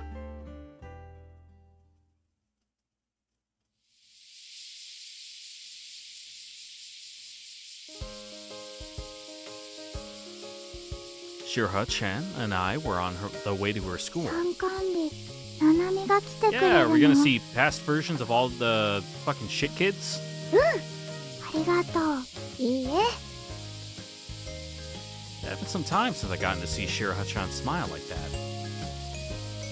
Shiraha-chan and I were on the way to her school. 参観日。ナナミが来てくれるの。 Yeah, we're gonna see past versions of all the fucking shit kids. ありがとう。いいえ。 It's been some time since I gotten to see Shiraha-chan smile like that.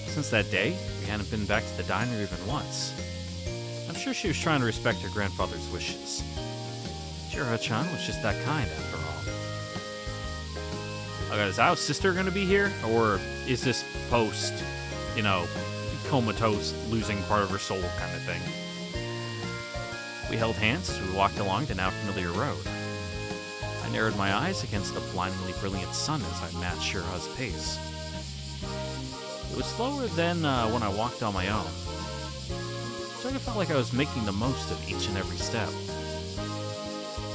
Since that day, we hadn't been back to the diner even once. I'm sure she was trying to respect her grandfather's wishes. Shiraha-chan was just that kind after all. Okay, is our sister gonna be here? Or is this post, comatose, losing part of her soul kind of thing? We held hands as we walked along the now familiar road. I narrowed my eyes against the blindingly brilliant sun as I matched Shiraha's pace. It was slower than when I walked on my own. Sort of felt like I was making the most of each and every step.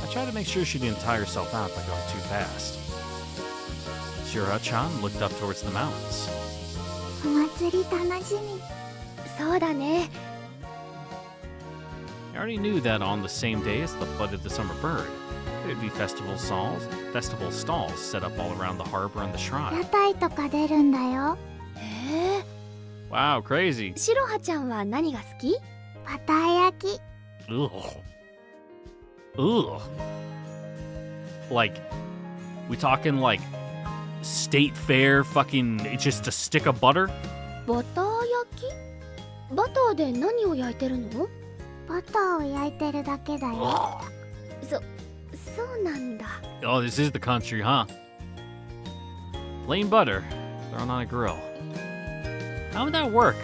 I tried to make sure she didn't tire herself out by going too fast. Shiraha-chan looked up towards the mountains. お祭り楽しみ。そうだね。 I already knew that on the same day as the flight of the summer bird, There'd be festival stalls set up all around the harbor and the 屋 shrine. 台とか出るんだよ。へえ。 Wow, crazy. シロハちゃんは何が好き？バター焼き。 Ugh. Ugh. Like, we talking like state fair fucking just a stick of butter? バター焼き？バターで何を焼いてるの？バターを焼いてるだけだよ。 Ugh. そうなんだ。 Oh, this is the country, huh? Plain butter thrown on a grill. How would that work?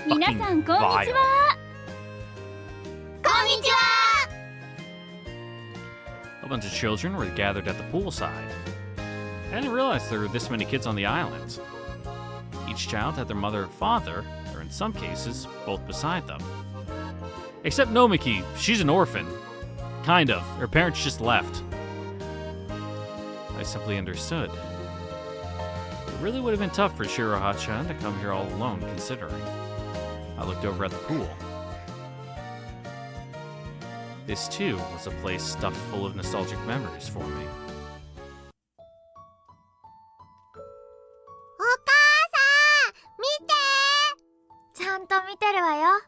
皆さんこんにち Vile. は。こんにちは。 A bunch of children were gathered at the poolside. I didn't realize there were this many kids on the island. Each child had their mother or father, or in some cases, both beside them. Except Nomiki, she's an orphan. Kind of. Her parents just left. I simply understood. It really would have been tough for Shiroha-chan to come here all alone, considering. I looked over at the pool. This, too, was a place stuffed full of nostalgic memories for me. お母さん、見て。ちゃんと見てるわよ。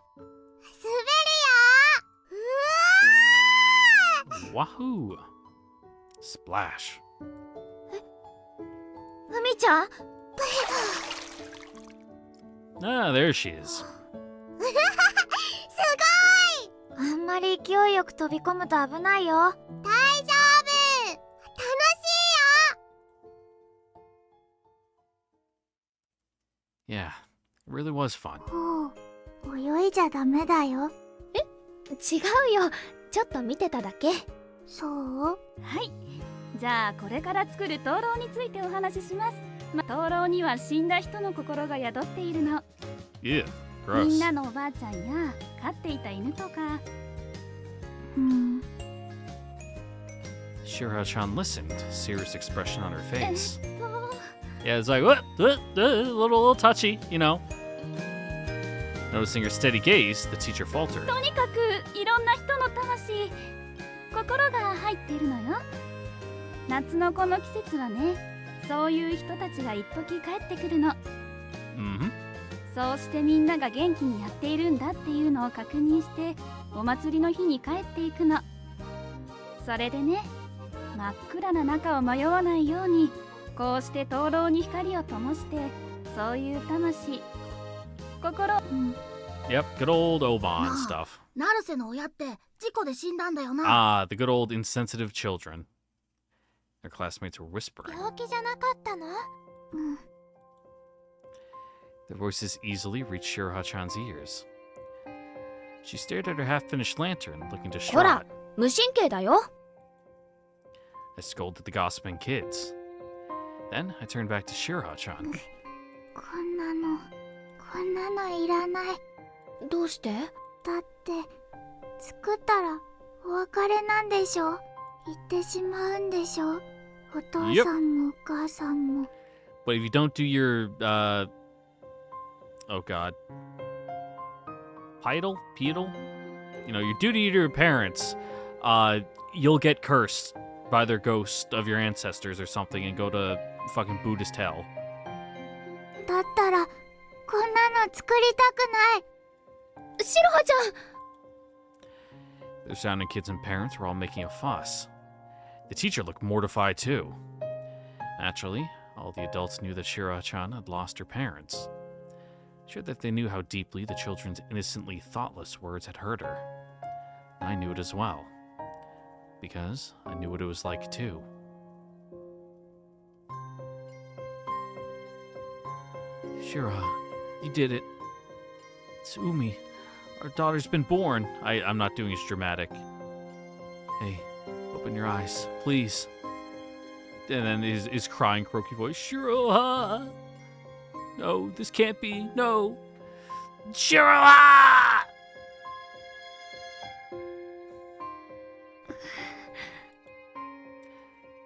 滑るよ。うわ Wahoo! Splash. ー。ふみちゃん。 Ah, there she is. すごい。あんまり勢いよく飛び込むと危ないよ。大丈夫。楽しいよ。 Yeah, it really was fun. ほう、泳いじゃダメだよ。違うよ。ちょっと見てただけ。そう？はい。じゃあこれから作る灯籠についてお話しします。灯籠には死んだ人の心が宿っているの。 Yeah, みん gross. なのおばあちゃんや飼っていた犬とか。うん。 Shiroha-chan listened, serious expression on her face. と Yeah, it's like, what? A little touchy, you know. Noticing her steady gaze, the teacher faltered. とにかくいろんな人の魂、心が入っているのよ。夏のこの季節はね、そういう人たちが一時帰ってくるの。 Mm-hmm. そうしてみんなが元気にやっているんだっていうのを確認してお祭りの日に帰っていくの。それでね、真っ暗な中を迷わないようにこうして灯籠に光を灯して、そういう魂、心、Yep, good old Oban Ah. stuff. 成瀬の親って事故で死んだんだよな。 Ah, the good old insensitive children. Their classmates were whispering. 病気じゃなかったの？うん。 Their voices easily reached Shiroha-chan's ears. She stared at her half-finished lantern, looking ほら distraught. 無神経だよ。 I scolded the gossiping kids. Then I turned back to Shiroha-chan. こんなのいらない。どうして？だって作ったらお別れなんでしょ。言ってしまうんでしょ。お父さんもお母さんも。 But if you don't do your, oh god. Pedal? You know, your duty to your parents, you'll get cursed by their ghost of your ancestors or something and go to fucking Buddhist hell. だったらこんなの作りたくない。シロハちゃん。 The surrounding kids and parents were all making a fuss. The teacher looked mortified too. Naturally, all the adults knew that Shiroha-chan had lost her parents. Sure that they knew how deeply the children's innocently thoughtless words had hurt her. I knew it as well. Because I knew what it was like too. Shira, you did it. It's Umi. Our daughter's been born. I'm not doing as dramatic. Hey, open your eyes, please. And then his crying, croaky voice, Shira! No, this can't be. No. Shira!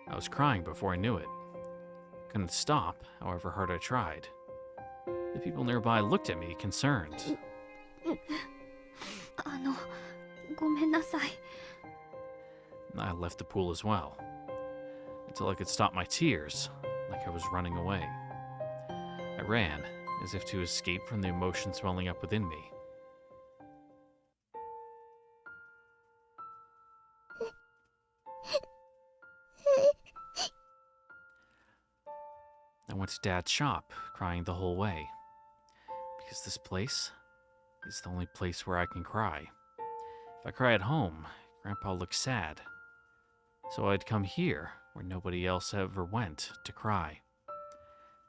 I was crying before I knew it. Couldn't stop, however hard I tried. The people nearby looked at me, concerned. ごめんなさい。 I left the pool as well, until I could stop my tears, like I was running away. I ran, as if to escape from the emotions welling up within me. I went to Dad's shop, crying the whole way, because this place is the only place where I can cry. If I cry at home, Grandpa looks sad. So I'd come here, where nobody else ever went, to cry.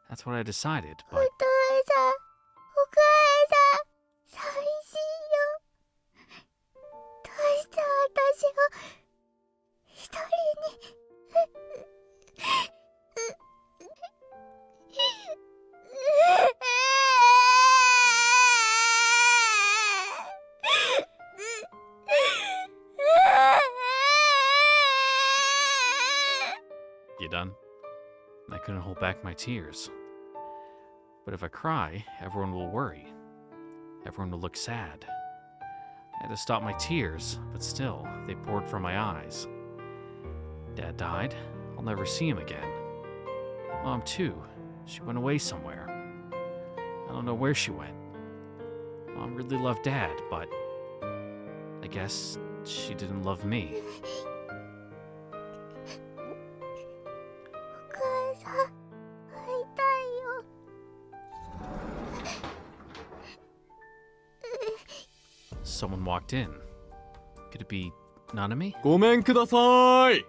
That's what I decided, お but 父さん、お母さん、寂しいよ。どうして私を一人に。you done? I couldn't hold back my tears. But if I cry, everyone will worry. Everyone will look sad. I had to stop my tears, but still, they poured from my eyes. Dad died. I'll never see him again. Mom, too. She went away somewhere. I don't know where she went. Mom really loved Dad, but I guess she didn't love me. お母さん、会いたいよ。 Someone walked in. Could it be Nanami? ごめんください。 It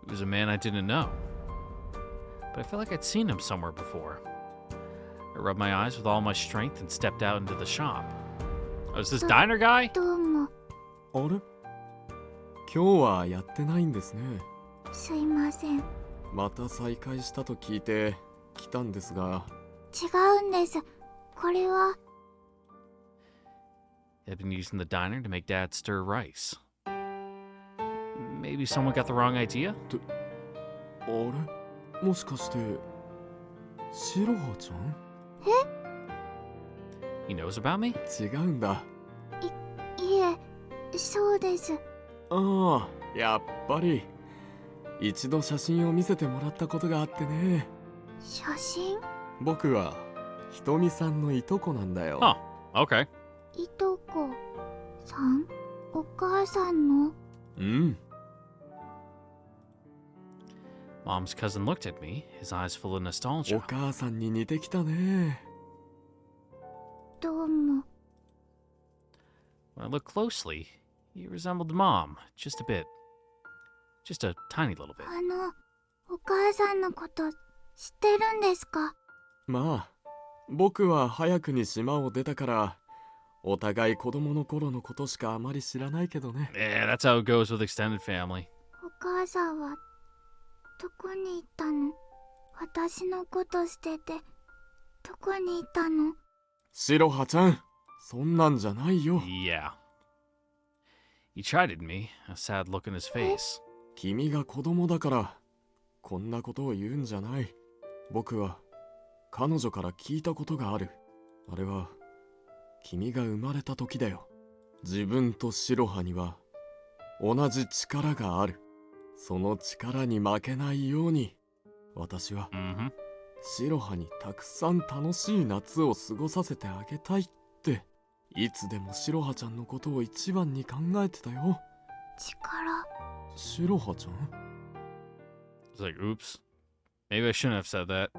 was a man I didn't know. But I felt like I'd seen him somewhere before. I rubbed my eyes with all my strength and stepped out into the shop. Oh, is this diner guy? どうも、あれ今日はやってないんですね。すいません。違また再開したと聞いて来たんですが、うんです。これは、 I'd been using the diner to make Dad stir rice. Maybe someone got the wrong idea? あれもしかしてシロハちゃん？ He knows about me? 違うんだ。いえ、そうです。ああ、やっぱり一度写真を見せてもらったことがあってね。写真？僕はひとみさんのいとこなんだよ。 Oh, okay. いとこさん？お母さんの？うん。 Mom's cousin looked at me, his eyes full of お nostalgia. 母さんに似てきたね。どうも。 When I looked closely, he resembled Mom, just a bit. Just a tiny little bit. お母さんのこと知ってるんですか？まあ、僕は早くに島を出たから、お互い子供の頃のことしかあまり知らないけどね。 Yeah, that's how it goes with extended family. お母さんはどこに行ったの？私のこと捨ててどこに行ったの？シロハちゃん、そんなんじゃないよ。 Yeah. He chided me, a sad look in his face. 君が子供だからこんなことを言うんじゃない。僕は彼女から聞いたことがある。あれは君が生まれた時だよ。自分とシロハには同じ力がある。その力に負けないように私は Mm-hmm. シロハにたくさん楽しい夏を過ごさせてあげたいって、いつでもシロハちゃんのことを一番に考えてたよ。力？シロハちゃん？ It's like, oops. Maybe I shouldn't have said that.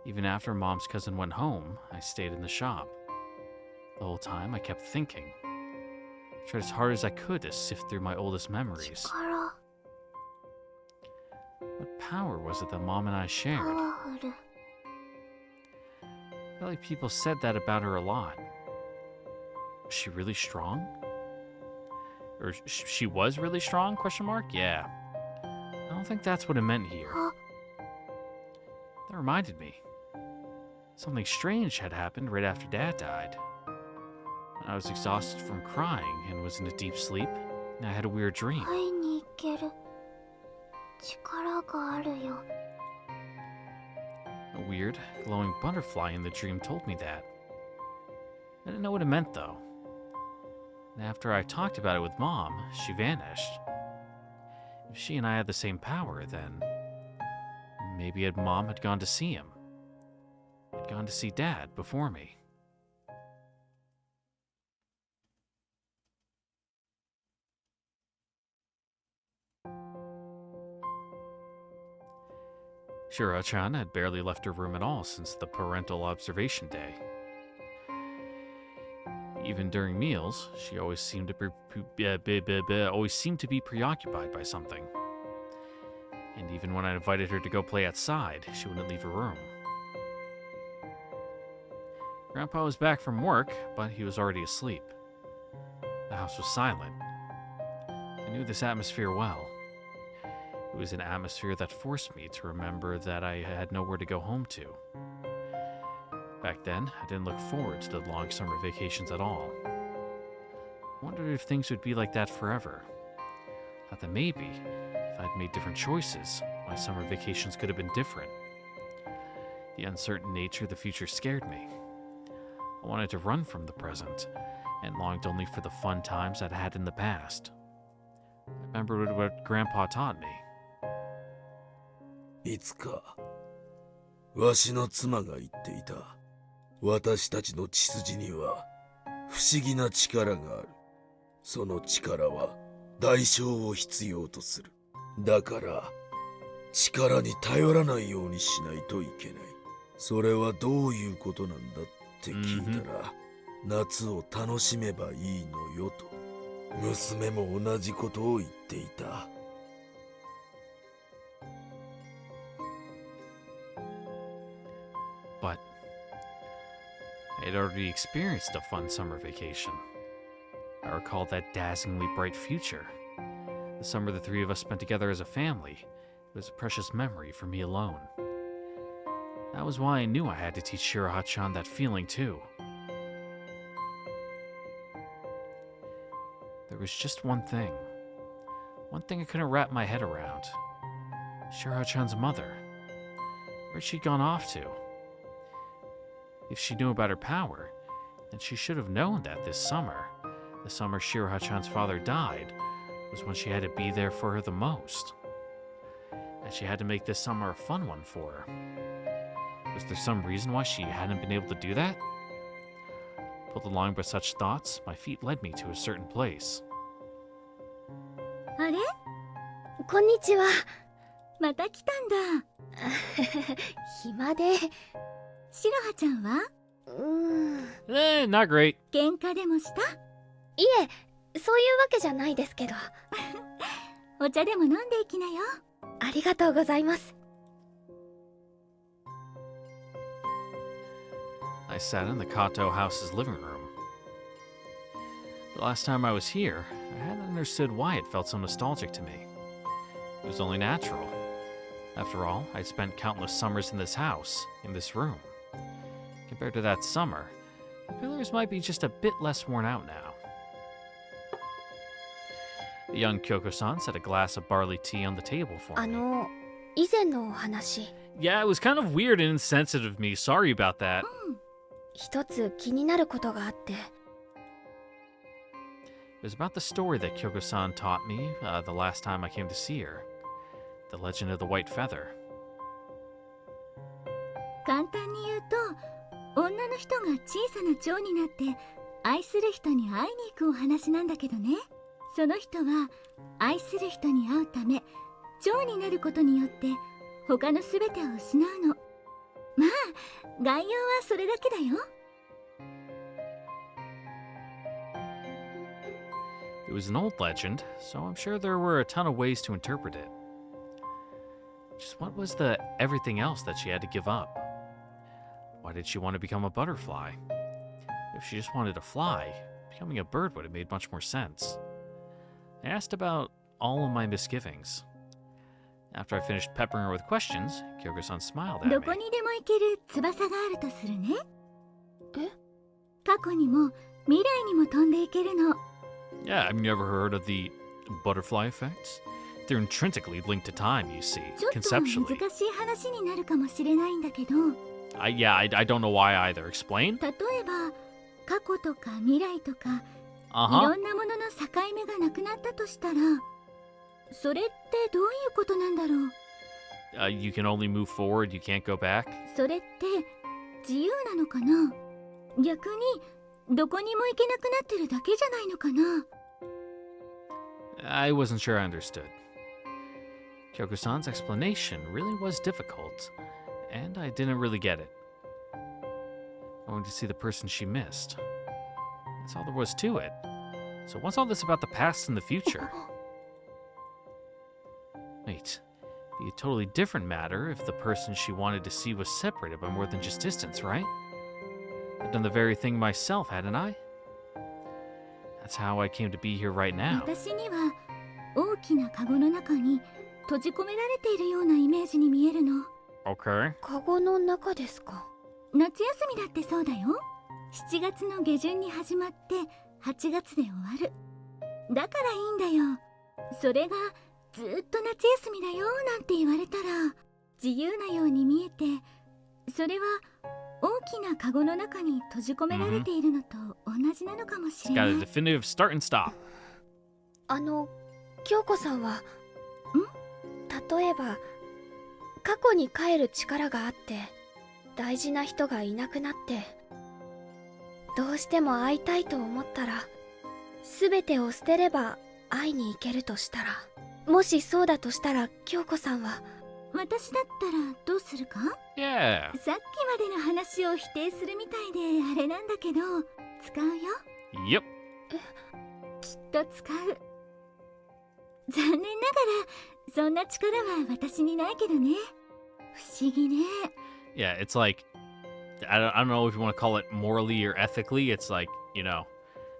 Even after Mom's cousin went home, I stayed in the shop. The whole time, I kept thinking. I tried as hard as I could to sift through my oldest memories. 力？ What power was it that Mom and I パ shared? ワフル？ I felt like people said that about her a lot. Was she really strong? Or she was really strong? Question mark? Yeah. I don't think that's what it meant here. あ、 That reminded me. Something strange had happened right after Dad died. When I was exhausted from crying and was in a deep sleep, and I had a weird dream. 会いに行ける力があるよ。 A weird, glowing butterfly in the dream told me that. I didn't know what it meant, though. And after I talked about it with Mom, she vanished. If she and I had the same power, then maybe Mom had gone to see him. Had gone to see Dad before me. Shiro-chan had barely left her room at all since the parental observation day. Even during meals, she always seemed to be preoccupied by something. And even when I invited her to go play outside, she wouldn't leave her room. Grandpa was back from work, but he was already asleep. The house was silent. I knew this atmosphere well. It was an atmosphere that forced me to remember that I had nowhere to go home to. Back then, I didn't look forward to the long summer vacations at all. I wondered if things would be like that forever. Thought that maybe, if I'd made different choices, my summer vacations could have been different. The uncertain nature of the future scared me. I wanted to run from the present, and longed only for the fun times I'd had in the past. I remembered what Grandpa taught me. いつか、わしの妻が言っていた。私たちの血筋には不思議な力がある。その力は代償を必要とする。だから、力に頼らないようにしないといけない。それはどういうことなんだって聞いたら、夏を楽しめばいいのよと。娘も同じことを言っていた。But I had already experienced a fun summer vacation. I recalled that dazzlingly bright future. The summer the three of us spent together as a family. It was a precious memory for me alone. That was why I knew I had to teach Shiro-chan that feeling too. There was just one thing I couldn't wrap my head around. Shiro-chan's mother. Where'd she gone off to? If she knew about her power, then she should have known that this summer, the summer Shiro-chan's father died, was when she had to be there for her the most. And she had to make this summer a fun one for her. Was there some reason why she hadn't been able to do that? Pulled along by such thoughts, my feet led me to a certain place. あれ？こんにちは。また来たんだ。暇で。シロハちゃんは？Not great. 喧嘩でもした？いえ、そういうわけじゃないですけど。お茶でも飲んでいきなよ。ありがとうございます。I sat in the Kato house's living room. The last time I was here, I hadn't understood why it felt so nostalgic to me. It was only natural. After all, I'd spent countless summers in this house, in this room. Compared to that summer, the pillars might be just a bit less worn out now. The young Kyoko-san set a glass of barley tea on the table for me. 以前のお話。Yeah, it was kind of weird and insensitive of me. Sorry about that. 一つ気になることがあって。It was about the story that Kyoko-san taught me the last time I came to see her. The Legend of the White Feather. 簡単に言うと、女の人が小さな蝶になって愛する人に会いに行くお話なんだけどね。その人は愛する人に会うため蝶になることによって他のすべてを失うの。まあ概要はそれだけだよ。It was an old legend, so I'm sure there were a ton of ways to interpret it. Just what was the everything else that she had to give up? Why did she want to become a butterfly? If she just wanted to fly, becoming a bird would have made much more sense. I asked about all of my misgivings. After I finished peppering her with questions, Kyoko-san smiled at ど me. こにでも行ける翼があるとするね。え？過去にも未来にも飛んでいけるの。Yeah, I've never heard of the butterfly effects. They're intrinsically linked to time, you see, ちょっと conceptually. 難しい話になるかもしれないんだけど、I don't know why either. Explain? 例えば過去とか未来とか、Uh い huh. ろんなものの境目がなくなったとしたら、それってどういうことなんだろう。 You can only move forward, you can't go back. それって自由なのかな。逆にどこにも行けなくなってるだけじゃないのかな。 I wasn't sure I understood. Kyoko-san's explanation really was difficult, and I didn't really get it. Going to see the person she missed. That's all there was to it. So what's all this about the past and the future? Wait, it'd be a totally different matter if the person she wanted to see was separated by more than just distance, right? I've done the very thing myself, hadn't I? That's how I came to be here right now. 私には大きなカゴの中に閉じ込められているようなイメージに見えるの。 Okay. カゴの中ですか。夏休みだってそうだよ。7月の下旬に始まって8月で終わる。だからいいんだよ。それがずっと夏休みだよなんて言われたら自由なように見えて、それは大きなカゴの中に閉じ込められているのと同じなのかもし It's れな got い。 a definitive start and stop. 京子さんは例えば過去に帰る力があって大事な人がいなくなってどうしても会いたいと思ったら全てを捨てれば会いに行けるとしたら、もしそうだとしたら京子さんは私だったらどうするか。 Yeah. さっきまでの話を否定するみたいであれなんだけど、使うよ。 Yep. きっと使う。残念ながらそんな力は私にないけどね。不思議ね。 Yeah, it's like I don't know if you want to call it morally or ethically. It's like, you know,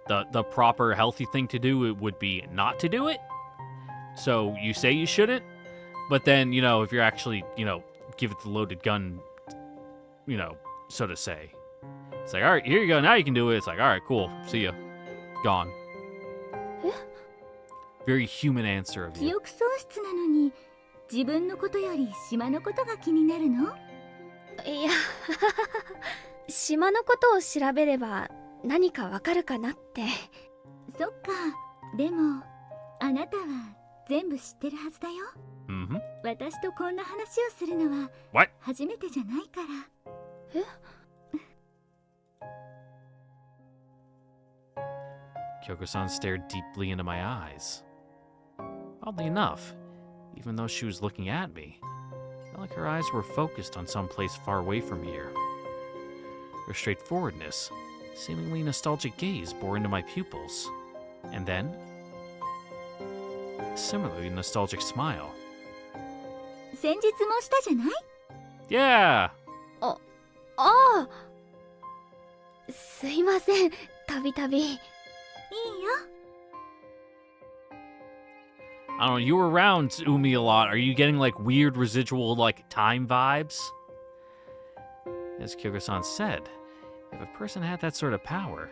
the proper healthy thing to do it would be not to do it. So you say you shouldn't, but then, you know, if you're actually, you know, give it the loaded gun, you know, so to say. It's like, all right, here you go. Now you can do it. It's like, all right, cool. See ya. Gone. Very human answer of 記 you. 憶喪失なのに自分のことより島のことが気になるの。いや島のことを調べれば何かわかるかなって。そっか。でもあなたは全部知ってるはずだよ。 Mm-hmm. 私とこんな話をするのは What? 初めてじゃないから。 Kyoko-san stared deeply into my eyes. Oddly enough, even though she was looking at me, I felt like her eyes were focused on some place far away from here. Her straightforwardness, seemingly nostalgic gaze bore into my pupils, and then, a similarly nostalgic smile. 先日もしたじゃない。 Yeah! ああ、すいません、たびたび。いいよ。 I don't know, you were around Umi a lot. Are you getting like weird residual like time vibes? As Kyoko-san said, if a person had that sort of power,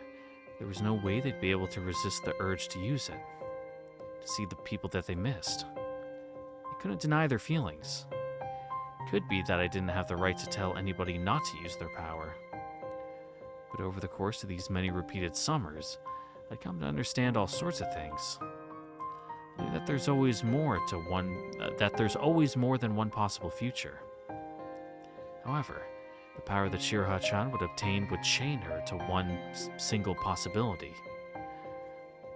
there was no way they'd be able to resist the urge to use it. To see the people that they missed. They couldn't deny their feelings. Could be that I didn't have the right to tell anybody not to use their power. But over the course of these many repeated summers, I'd come to understand all sorts of things. I knew that there's always more to that there's always more than one possible future. However, the power that Shiroha-chan would obtain would chain her to one single possibility.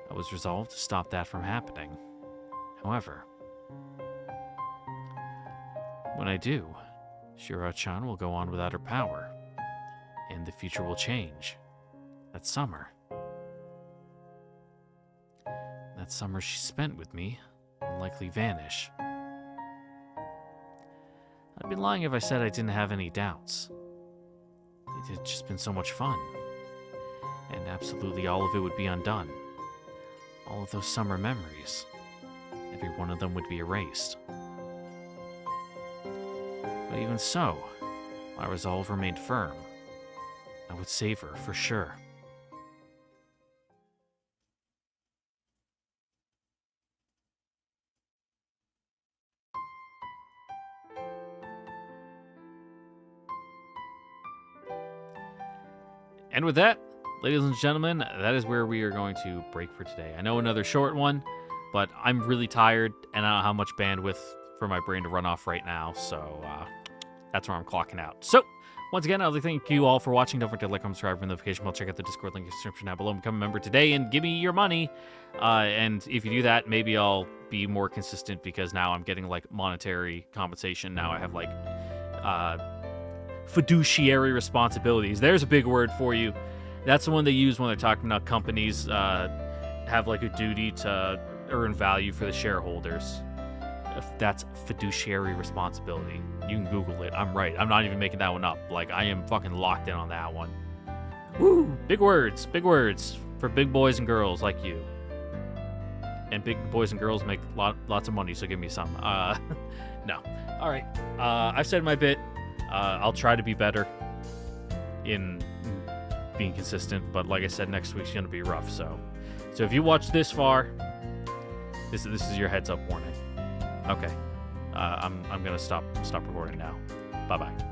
I was resolved to stop that from happening. However, when I do, Shiroha-chan will go on without her power, and the future will change. That summer. That summer she spent with me will likely vanish. I'd be lying if I said I didn't have any doubts. It had just been so much fun. And absolutely all of it would be undone. All of those summer memories. Every one of them would be erased. But even so, my resolve remained firm. I would save her for sure. And with that, ladies and gentlemen, that is where we are going to break for today. I know another short one, but I'm really tired, and I don't have much bandwidth for my brain to run off right now, so that's where I'm clocking out. So, once again, I'd like to thank you all for watching. Don't forget to like, comment, subscribe, and notification bell. Check out the Discord link in the description down below. Become a member today and give me your money. And if you do that, maybe I'll be more consistent because now I'm getting like monetary compensation. Now I have like fiduciary responsibilities. There's a big word for you. That's the one they use when they're talking about companies have like a duty to earn value for the shareholders. That's fiduciary responsibility. You can Google it. I'm right. I'm not even making that one up. Like, I am fucking locked in on that one. Woo! Big words for big boys and girls like you. And big boys and girls make lots of money, so give me some. No. All right. I've said my bit. I'll try to be better in being consistent, but like I said, next week's gonna be rough. So if you watch this far, this is your heads up warning. Okay. I'm gonna stop recording now. Bye bye.